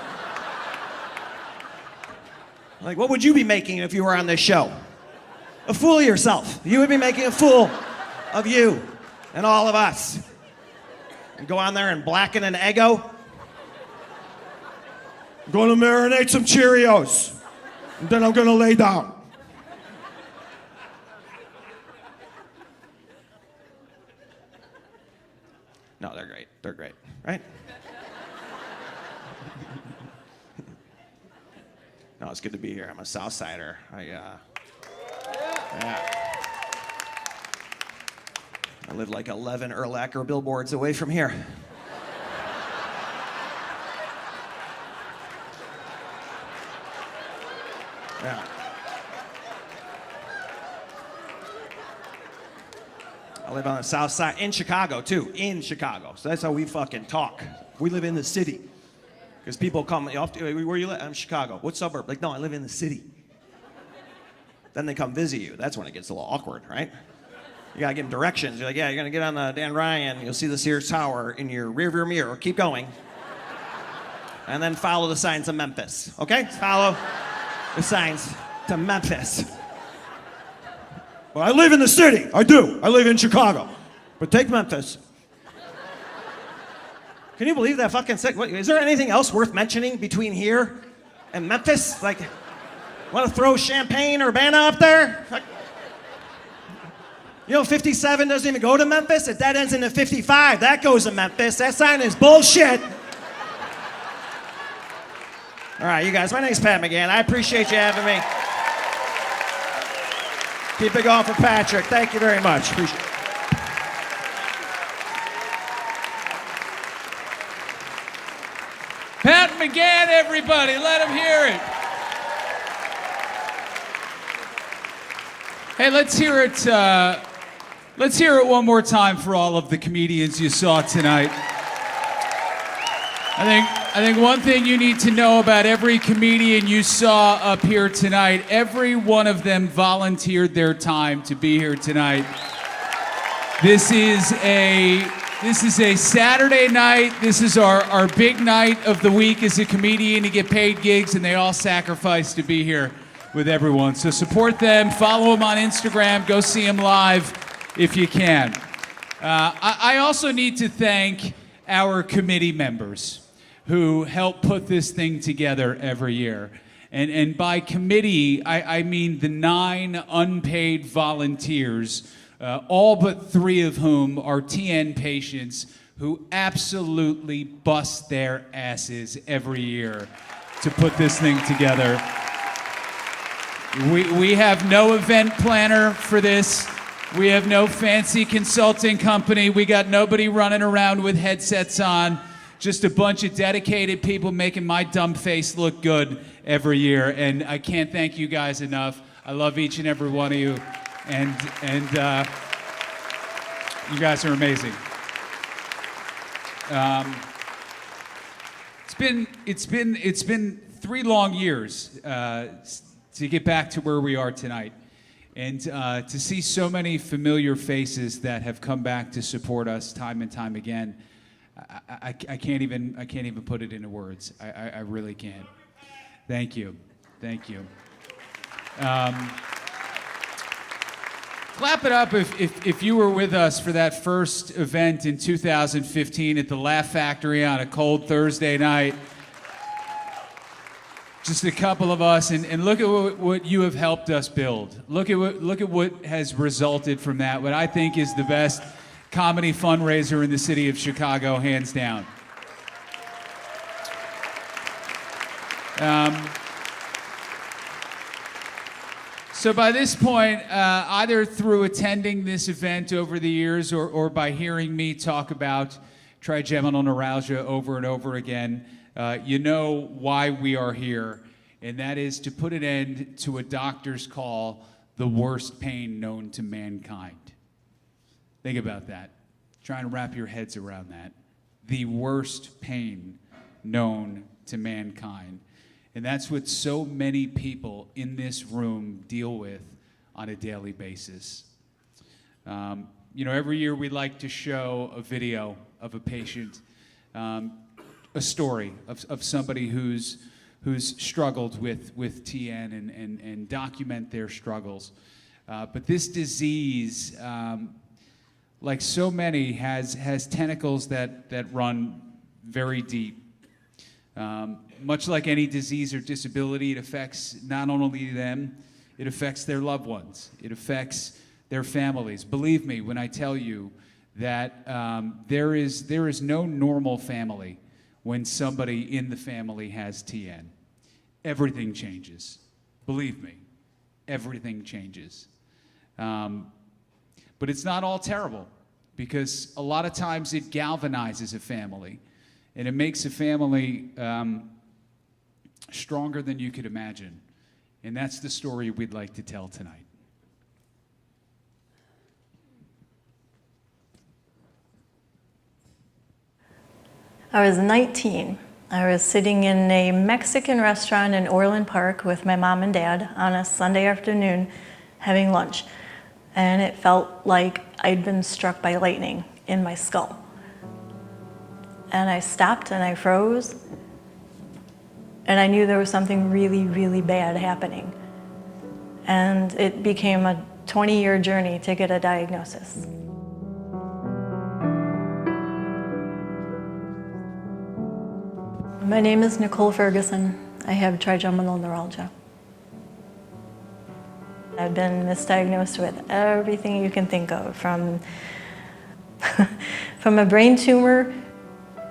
Like, what would you be making if you were on this show? A fool of yourself. You would be making a fool of you and all of us. And go on there and blacken an Eggo. I'm going to marinate some Cheerios. And then I'm going to lay down. No, they're great. They're great, right? No, it's good to be here. I'm a South Sider. Yeah. I live like 11 Erlacher billboards away from here. Yeah. I live on the South Side, in Chicago too, in Chicago. So that's how we fucking talk. We live in the city. Because people come, where you live? I'm Chicago. What suburb? Like, no, I live in the city. Then they come visit you. That's when it gets a little awkward, right? You gotta give them directions. You're like, yeah, you're gonna get on the Dan Ryan. You'll see the Sears Tower in your rearview mirror. Keep going. And then follow the signs of Memphis, okay? Follow the signs to Memphis. Well, I live in the city. I do. I live in Chicago. But take Memphis. Can you believe that fucking sick? Is there anything else worth mentioning between here and Memphis? Like, want to throw Champaign-Urbana up there? Like, you know, 57 doesn't even go to Memphis. It dead ends into 55. That goes to Memphis. That sign is bullshit. All right, you guys, my name's Pat McGann. I appreciate you having me. Keep it going for Patrick. Thank you very much. Appreciate it. Pat McGann, everybody, let him hear it. Hey, let's hear it. Let's hear it one more time for all of the comedians you saw tonight. I think one thing you need to know about every comedian you saw up here tonight, every one of them volunteered their time to be here tonight. This is a Saturday night. This is our big night of the week as a comedian to get paid gigs, and they all sacrifice to be here with everyone. So support them, follow them on Instagram, go see them live if you can. I also need to thank our committee members who help put this thing together every year. And by committee, I mean the 9 unpaid volunteers, all but 3 of whom are TN patients who absolutely bust their asses every year to put this thing together. We have no event planner for this. We have no fancy consulting company. We got nobody running around with headsets on. Just a bunch of dedicated people making my dumb face look good every year. And I can't thank you guys enough. I love each and every one of you. And you guys are amazing. It's been 3 long years to get back to where we are tonight. And to see so many familiar faces that have come back to support us time and time again. I can't even put it into words. I really can't. Thank you. Thank you. Clap it up if you were with us for that first event in 2015 at the Laugh Factory on a cold Thursday night. Just a couple of us, and look at what you have helped us build. Look at what has resulted from that. What I think is the best comedy fundraiser in the city of Chicago, hands down. So by this point, either through attending this event over the years or by hearing me talk about trigeminal neuralgia over and over again, you know why we are here, and that is to put an end to what doctors call the worst pain known to mankind. Think about that. Try and wrap your heads around that. The worst pain known to mankind. And that's what so many people in this room deal with on a daily basis. You know, every year we like to show a video of a patient, a story of somebody who's struggled with TN and document their struggles. But this disease, like so many, has tentacles that run very deep. Much like any disease or disability, it affects not only them, it affects their loved ones. It affects their families. Believe me when I tell you that there is no normal family when somebody in the family has TN. Everything changes. Believe me, everything changes. But it's not all terrible, because a lot of times it galvanizes a family, and it makes a family stronger than you could imagine. And that's the story we'd like to tell tonight. I was 19. I was sitting in a Mexican restaurant in Orland Park with my mom and dad on a Sunday afternoon having lunch. And it felt like I'd been struck by lightning in my skull. And I stopped and I froze. And I knew there was something really, really bad happening. And it became a 20-year journey to get a diagnosis. My name is Nicole Ferguson. I have trigeminal neuralgia. I've been misdiagnosed with everything you can think of, from a brain tumor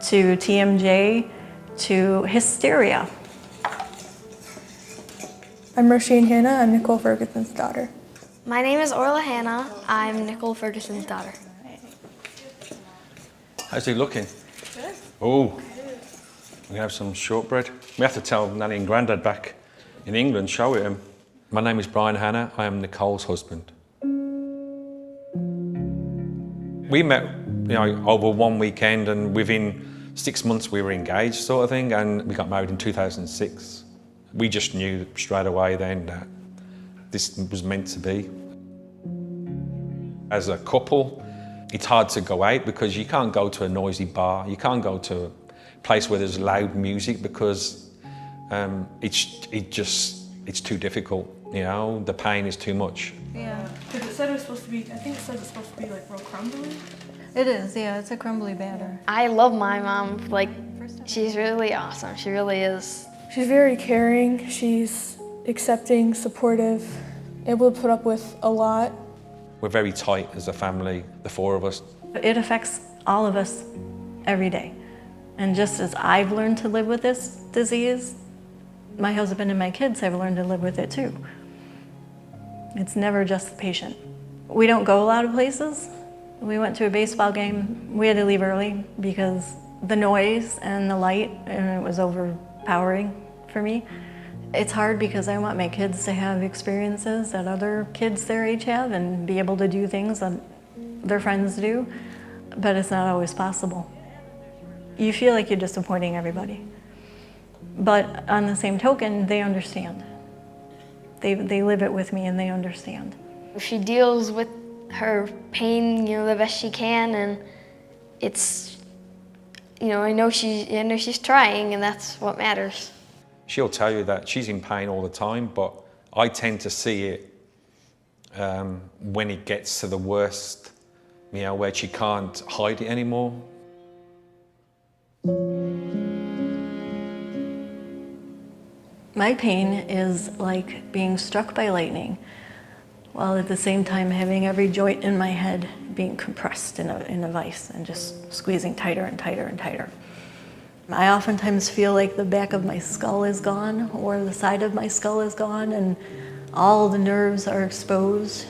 to TMJ to hysteria. I'm Roisin Hanna. I'm Nicole Ferguson's daughter. My name is Orla Hanna. I'm Nicole Ferguson's daughter. How's he looking? Good. Oh, we have some shortbread. We have to tell Nanny and Grandad back in England, show it him. My name is Brian Hanna. I am Nicole's husband. We met, over one weekend, and within 6 months we were engaged, sort of thing, and we got married in 2006. We just knew straight away then that this was meant to be. As a couple, it's hard to go out because you can't go to a noisy bar, you can't go to a place where there's loud music because it's too difficult, the pain is too much. Yeah, because it said it was supposed to be, I think it said it's supposed to be like real crumbly. It is, yeah, it's a crumbly batter. I love my mom. She's really awesome. She really is. She's very caring. She's accepting, supportive, able to put up with a lot. We're very tight as a family, the four of us. It affects all of us every day. And just as I've learned to live with this disease, my husband and my kids have learned to live with it too. It's never just the patient. We don't go a lot of places. We went to a baseball game. We had to leave early because the noise and the light, and it was overpowering for me. It's hard because I want my kids to have experiences that other kids their age have and be able to do things that their friends do, but it's not always possible. You feel like you're disappointing everybody. But on the same token, they understand. They live it with me and they understand. She deals with her pain, the best she can, and it's, I know she's trying, and that's what matters. She'll tell you that she's in pain all the time, but I tend to see it when it gets to the worst, where she can't hide it anymore. My pain is like being struck by lightning, while at the same time having every joint in my head being compressed in a vice and just squeezing tighter and tighter and tighter. I oftentimes feel like the back of my skull is gone or the side of my skull is gone, and all the nerves are exposed.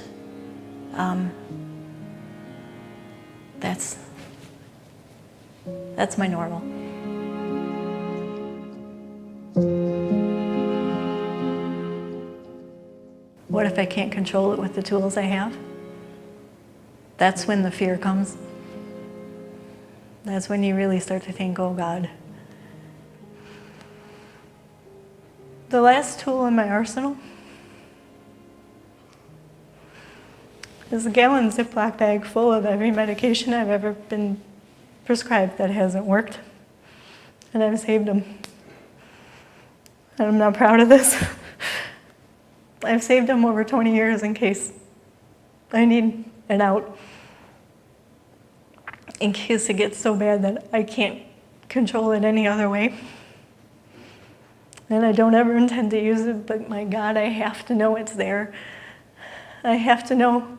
That's my normal. What if I can't control it with the tools I have? That's when the fear comes. That's when you really start to think, oh God. The last tool in my arsenal is a gallon Ziploc bag full of every medication I've ever been prescribed that hasn't worked. And I've saved them. And I'm not proud of this. I've saved them over 20 years in case I need an out. In case it gets so bad that I can't control it any other way. And I don't ever intend to use it, but my God, I have to know it's there. I have to know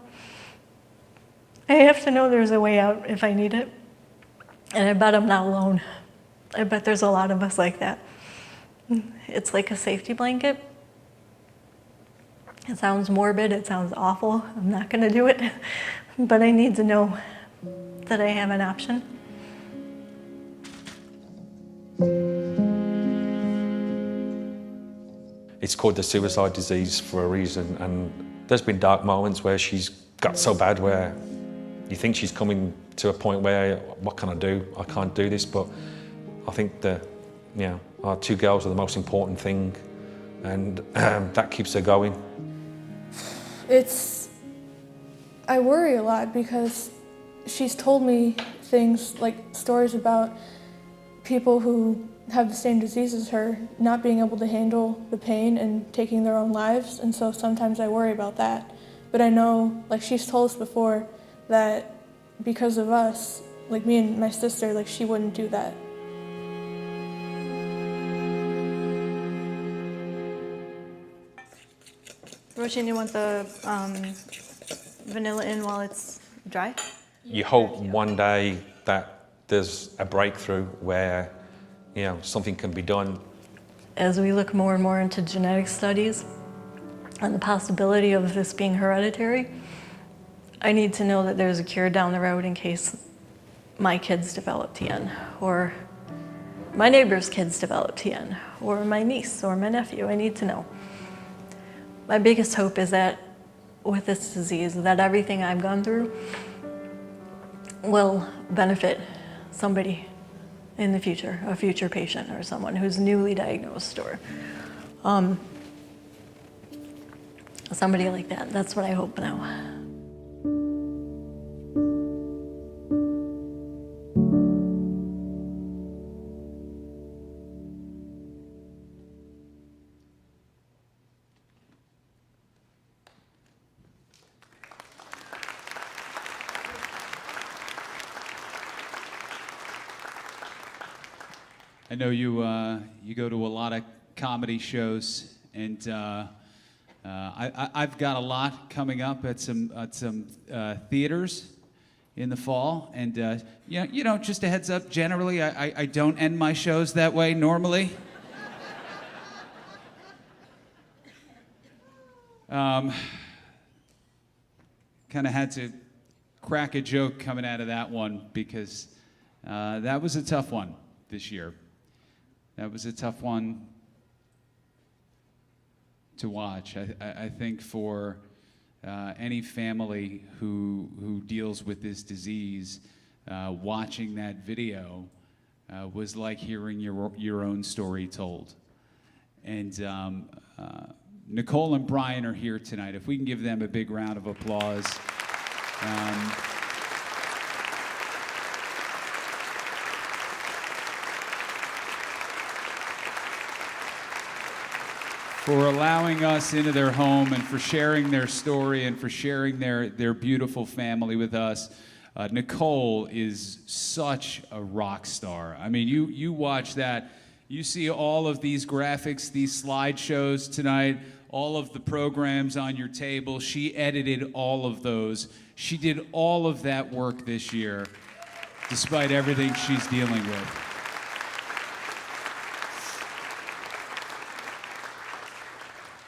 there's a way out if I need it. And I bet I'm not alone. I bet there's a lot of us like that. It's like a safety blanket. It sounds morbid, it sounds awful. I'm not gonna do it, but I need to know that I have an option. It's called the suicide disease for a reason, and there's been dark moments where she's got so bad where you think she's coming to a point where, what can I do? I can't do this, but I think our two girls are the most important thing, and that keeps her going. I worry a lot because she's told me things like stories about people who have the same disease as her not being able to handle the pain and taking their own lives, and so sometimes I worry about that. But I know, like she's told us before, that because of us, like me and my sister, like she wouldn't do that. Roisin, you want the vanilla in while it's dry? You hope one day that there's a breakthrough where, something can be done. As we look more and more into genetic studies and the possibility of this being hereditary, I need to know that there's a cure down the road in case my kids develop TN, or my neighbor's kids develop TN, or my niece or my nephew. I need to know. My biggest hope is that with this disease, that everything I've gone through will benefit somebody in the future, a future patient or someone who's newly diagnosed, or somebody like that. That's what I hope now. I know you go to a lot of comedy shows, and I've got a lot coming up at some theaters in the fall, and just a heads up. Generally, I don't end my shows that way normally. Kind of had to crack a joke coming out of that one because that was a tough one this year. That was a tough one to watch. I think for any family who deals with this disease, watching that video was like hearing your own story told. And Nicole and Brian are here tonight. If we can give them a big round of applause. For allowing us into their home and for sharing their story and for sharing their beautiful family with us. Nicole is such a rock star. I mean, you watch that, you see all of these graphics, these slideshows tonight, all of the programs on your table. She edited all of those. She did all of that work this year, despite everything she's dealing with.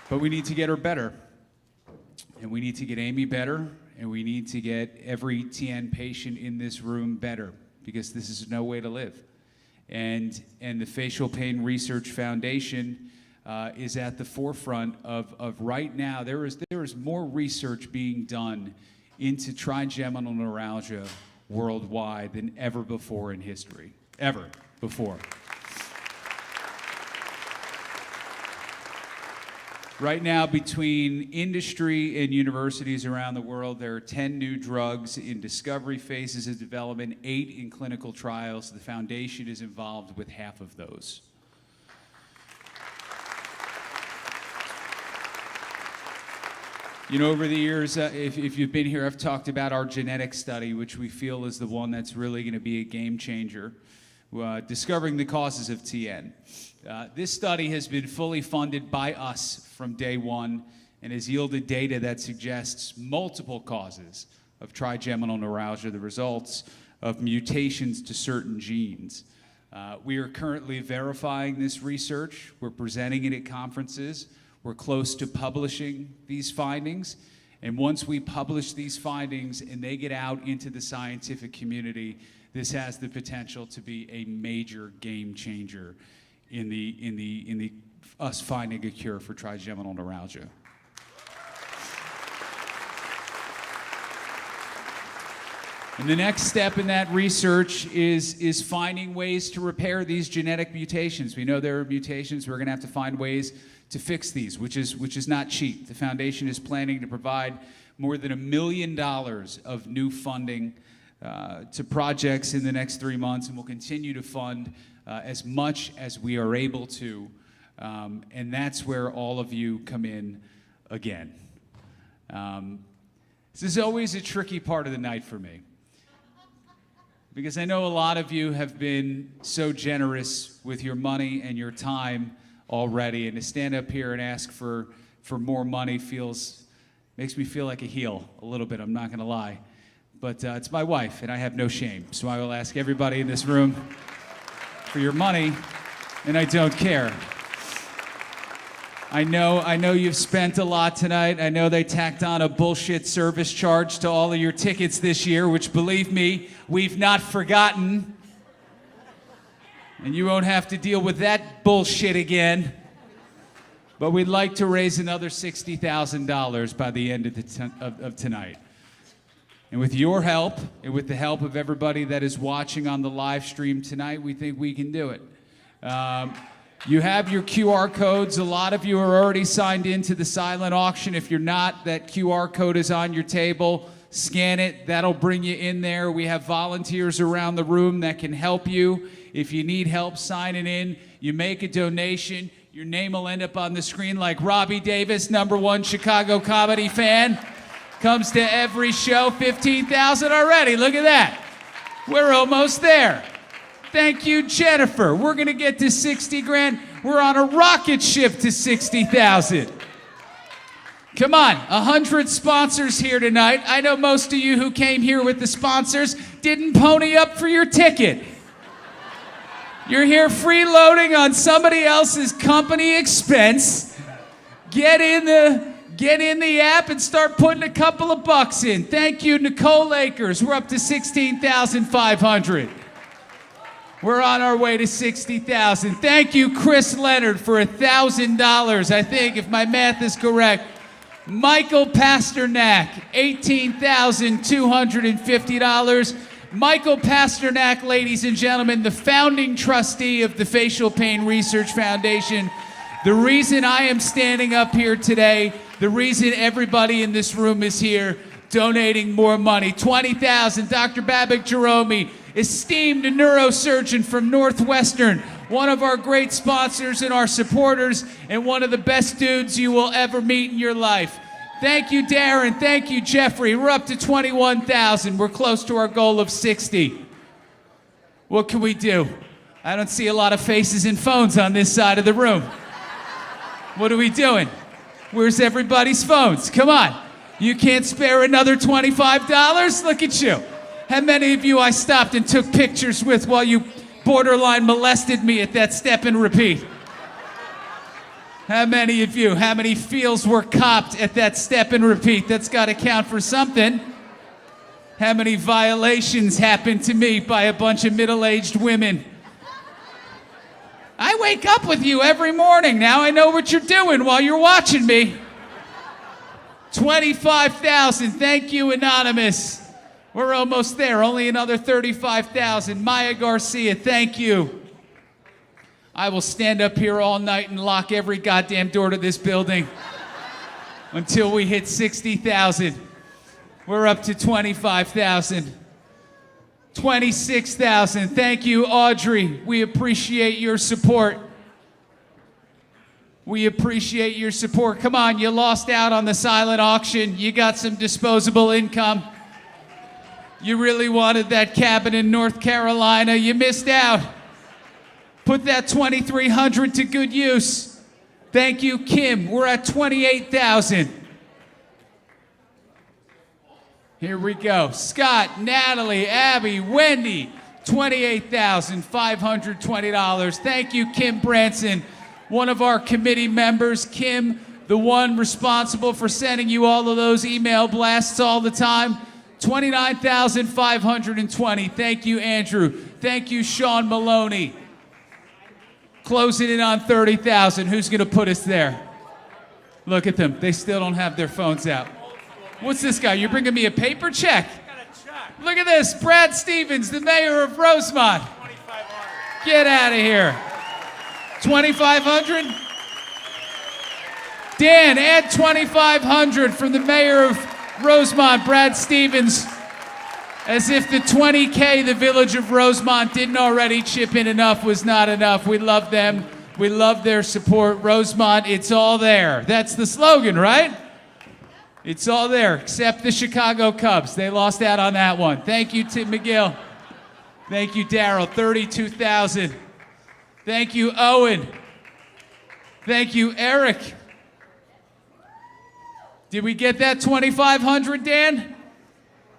But we need to get her better. And we need to get Amy better, and we need to get every TN patient in this room better, because this is no way to live. And the Facial Pain Research Foundation is at the forefront of right now. There is more research being done into trigeminal neuralgia worldwide than ever before in history. Ever before. Right now, between industry and universities around the world, there are 10 new drugs in discovery phases of development, 8 in clinical trials. The foundation is involved with half of those. You know, over the years, if you've been here, I've talked about our genetic study, which we feel is the one that's really going to be a game changer, discovering the causes of TN. This study has been fully funded by us from day one and has yielded data that suggests multiple causes of trigeminal neuralgia, the results of mutations to certain genes. We are currently verifying this research. We're presenting it at conferences. We're close to publishing these findings. And once we publish these findings and they get out into the scientific community, this has the potential to be a major game changer in us finding a cure for trigeminal neuralgia. And the next step in that research is finding ways to repair these genetic mutations. We know there are mutations. We're going to have to find ways to fix these, which is not cheap. The foundation is planning to provide more than $1 million of new funding to projects in the next 3 months, and we'll continue to fund as much as we are able to. And that's where all of you come in again. This is always a tricky part of the night for me, because I know a lot of you have been so generous with your money and your time already, and to stand up here and ask for more money makes me feel like a heel a little bit, I'm not gonna lie. But it's my wife, and I have no shame, so I will ask everybody in this room for your money, and I don't care. I know you've spent a lot tonight. I know they tacked on a bullshit service charge to all of your tickets this year, which, believe me, we've not forgotten. And you won't have to deal with that bullshit again. But we'd like to raise another $60,000 by the end of tonight. And with your help, and with the help of everybody that is watching on the live stream tonight, we think we can do it. You have your QR codes. A lot of you are already signed into the silent auction. If you're not, that QR code is on your table. Scan it. That'll bring you in there. We have volunteers around the room that can help you. If you need help signing in, you make a donation. Your name will end up on the screen like Robbie Davis, #1 Chicago comedy fan. Comes to every show. 15,000 already. Look at that. We're almost there. Thank you, Jennifer. We're going to get to 60 grand. We're on a rocket ship to 60,000. Come on, 100 sponsors here tonight. I know most of you who came here with the sponsors didn't pony up for your ticket. You're here freeloading on somebody else's company expense. Get in the app and start putting a couple of bucks in. Thank you, Nicole Akers. We're up to 16,500. We're on our way to 60,000. Thank you, Chris Leonard, for $1,000, I think, if my math is correct. Michael Pasternak, $18,250. Michael Pasternak, ladies and gentlemen, the founding trustee of the Facial Pain Research Foundation. The reason I am standing up here today, the reason everybody in this room is here donating more money. $20,000, Dr. Babak Jerome, esteemed neurosurgeon from Northwestern, one of our great sponsors and our supporters, and one of the best dudes you will ever meet in your life. Thank you, Darren. Thank you, Jeffrey. We're up to 21,000. We're close to our goal of 60. What can we do? I don't see a lot of faces and phones on this side of the room. What are we doing? Where's everybody's phones? Come on. You can't spare another $25? Look at you. How many of you I stopped and took pictures with while you borderline molested me at that step and repeat? How many of you, how many feels were copped at that step and repeat? That's got to count for something. How many violations happened to me by a bunch of middle-aged women? I wake up with you every morning. Now I know what you're doing while you're watching me. 25,000. Thank you, Anonymous. We're almost there. Only another 35,000. Maya Garcia, thank you. I will stand up here all night and lock every goddamn door to this building until we hit 60,000. We're up to 25,000. 26,000. Thank you, Audrey. We appreciate your support. We appreciate your support. Come on, you lost out on the silent auction. You got some disposable income. You really wanted that cabin in North Carolina. You missed out. Put that 2,300 to good use. Thank you, Kim. We're at 28,000. Here we go. Scott, Natalie, Abby, Wendy, $28,520. Thank you, Kim Branson, one of our committee members. Kim, the one responsible for sending you all of those email blasts all the time. $29,520. Thank you, Andrew. Thank you, Sean Maloney. Closing in on 30,000. Who's going to put us there? Look at them. They still don't have their phones out. What's this guy? You're bringing me a paper check? Look at this. Brad Stevens, the mayor of Rosemont. Get out of here. 2,500? Dan, add 2,500 from the mayor of Rosemont, Brad Stevens. As if the 20K the village of Rosemont didn't already chip in enough was not enough. We love them. We love their support. Rosemont, it's all there. That's the slogan, right? It's all there, except the Chicago Cubs. They lost out on that one. Thank you, Tim McGill. Thank you, Daryl. 32,000. Thank you, Owen. Thank you, Eric. Did we get that 2,500, Dan?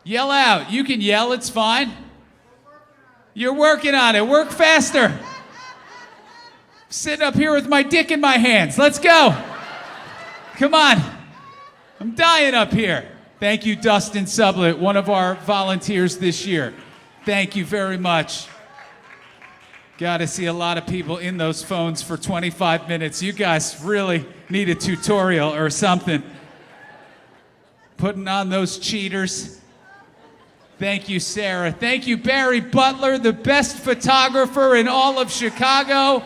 Yell out. You can yell, it's fine. You're working on it. Work faster. Sitting up here with my dick in my hands. Let's go. Come on. I'm dying up here. Thank you, Dustin Sublett, one of our volunteers this year. Thank you very much. Got to see a lot of people in those phones for 25 minutes. You guys really need a tutorial or something. Putting on those cheaters. Thank you, Sarah. Thank you, Barry Butler, the best photographer in all of Chicago.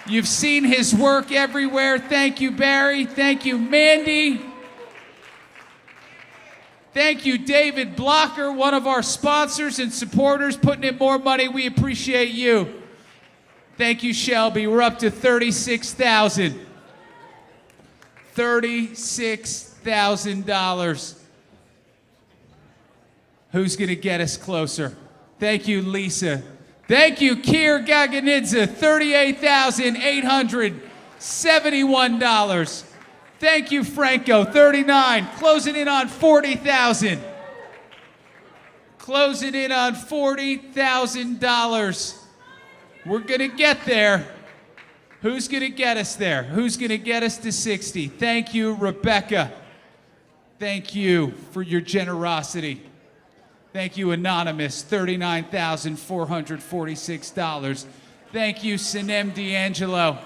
You've seen his work everywhere. Thank you, Barry. Thank you, Mandy. Thank you, David Blocker, one of our sponsors and supporters, putting in more money. We appreciate you. Thank you, Shelby. We're up to 36,000. $36,000. Who's going to get us closer? Thank you, Lisa. Thank you, Kier Gaganidze. $38,871. Thank you, Franco. 39. Closing in on 40,000. Closing in on $40,000. We're going to get there. Who's going to get us there? Who's going to get us to 60? Thank you, Rebecca. Thank you for your generosity. Thank you, Anonymous. $39,446. Thank you, Sinem D'Angelo.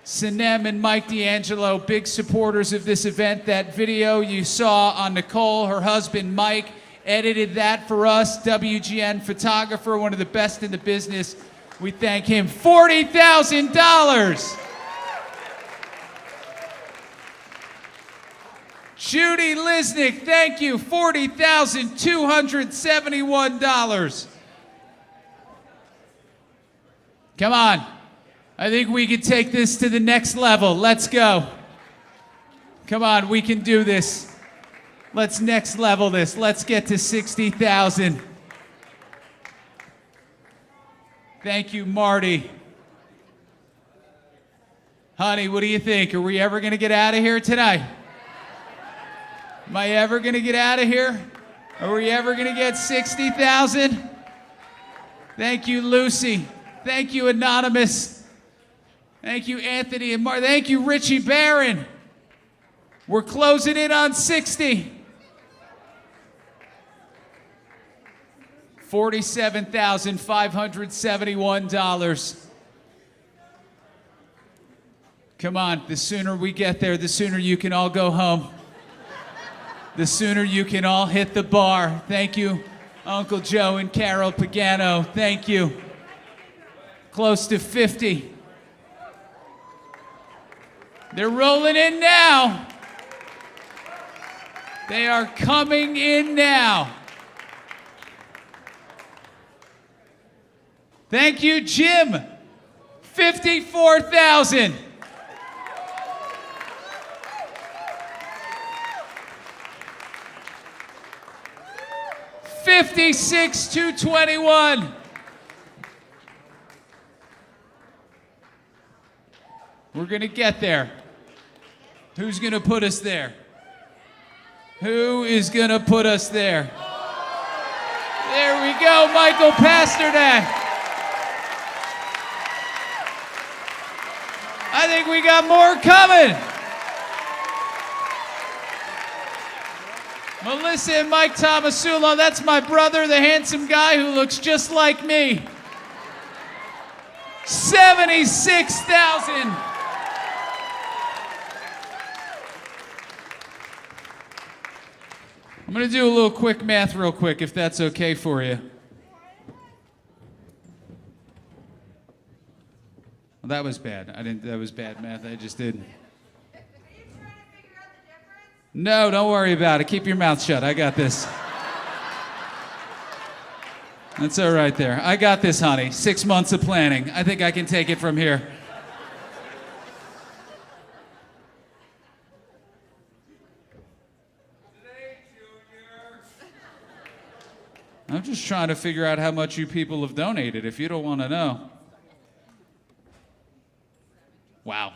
Sinem and Mike D'Angelo, big supporters of this event. That video you saw on Nicole, her husband Mike, edited that for us. WGN photographer, one of the best in the business. We thank him. $40,000. Judy Lisnick, thank you. $40,271. Come on. I think we can take this to the next level. Let's go. Come on, we can do this. Let's next level this. Let's get to 60,000. Thank you, Marty. Honey, what do you think? Are we ever going to get out of here tonight? Am I ever going to get out of here? Are we ever going to get 60,000? Thank you, Lucy. Thank you, Anonymous. Thank you, Anthony and Mark. Thank you, Richie Barron. We're closing in on 60. $47,571. Come on, the sooner we get there, the sooner you can all go home. The sooner you can all hit the bar. Thank you, Uncle Joe and Carol Pagano. Thank you. Close to 50. They're rolling in now. They are coming in now. Thank you, Jim. 54,000. $56,221. We're gonna get there. Who's gonna put us there? Who is gonna put us there? There we go, Michael Pasternak. I think we got more coming. Melissa and Mike Tomasulo, that's my brother, the handsome guy who looks just like me. 76,000. I'm gonna do a little quick math real quick, if that's okay for you. Well, that was bad. That was bad math. I just did. No, don't worry about it. Keep your mouth shut. I got this. That's all right there. I got this, honey. 6 months of planning. I think I can take it from here. I'm just trying to figure out how much you people have donated, if you don't want to know. Wow.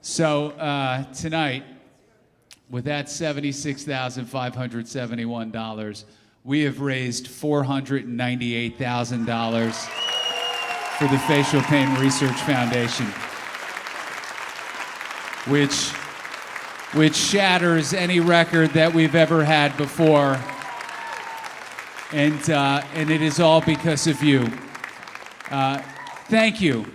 So tonight, with that $76,571, we have raised $498,000 for the Facial Pain Research Foundation, which shatters any record that we've ever had before. And it is all because of you. Thank you.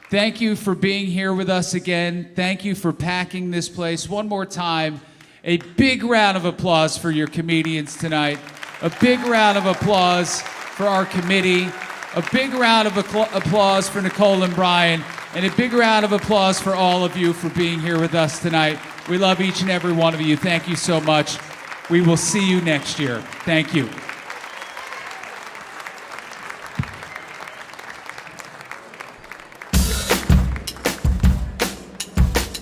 Thank you for being here with us again. Thank you for packing this place. One more time, a big round of applause for your comedians tonight. A big round of applause for our committee. A big round of applause for Nicole and Brian. And a big round of applause for all of you for being here with us tonight. We love each and every one of you. Thank you so much. We will see you next year. Thank you.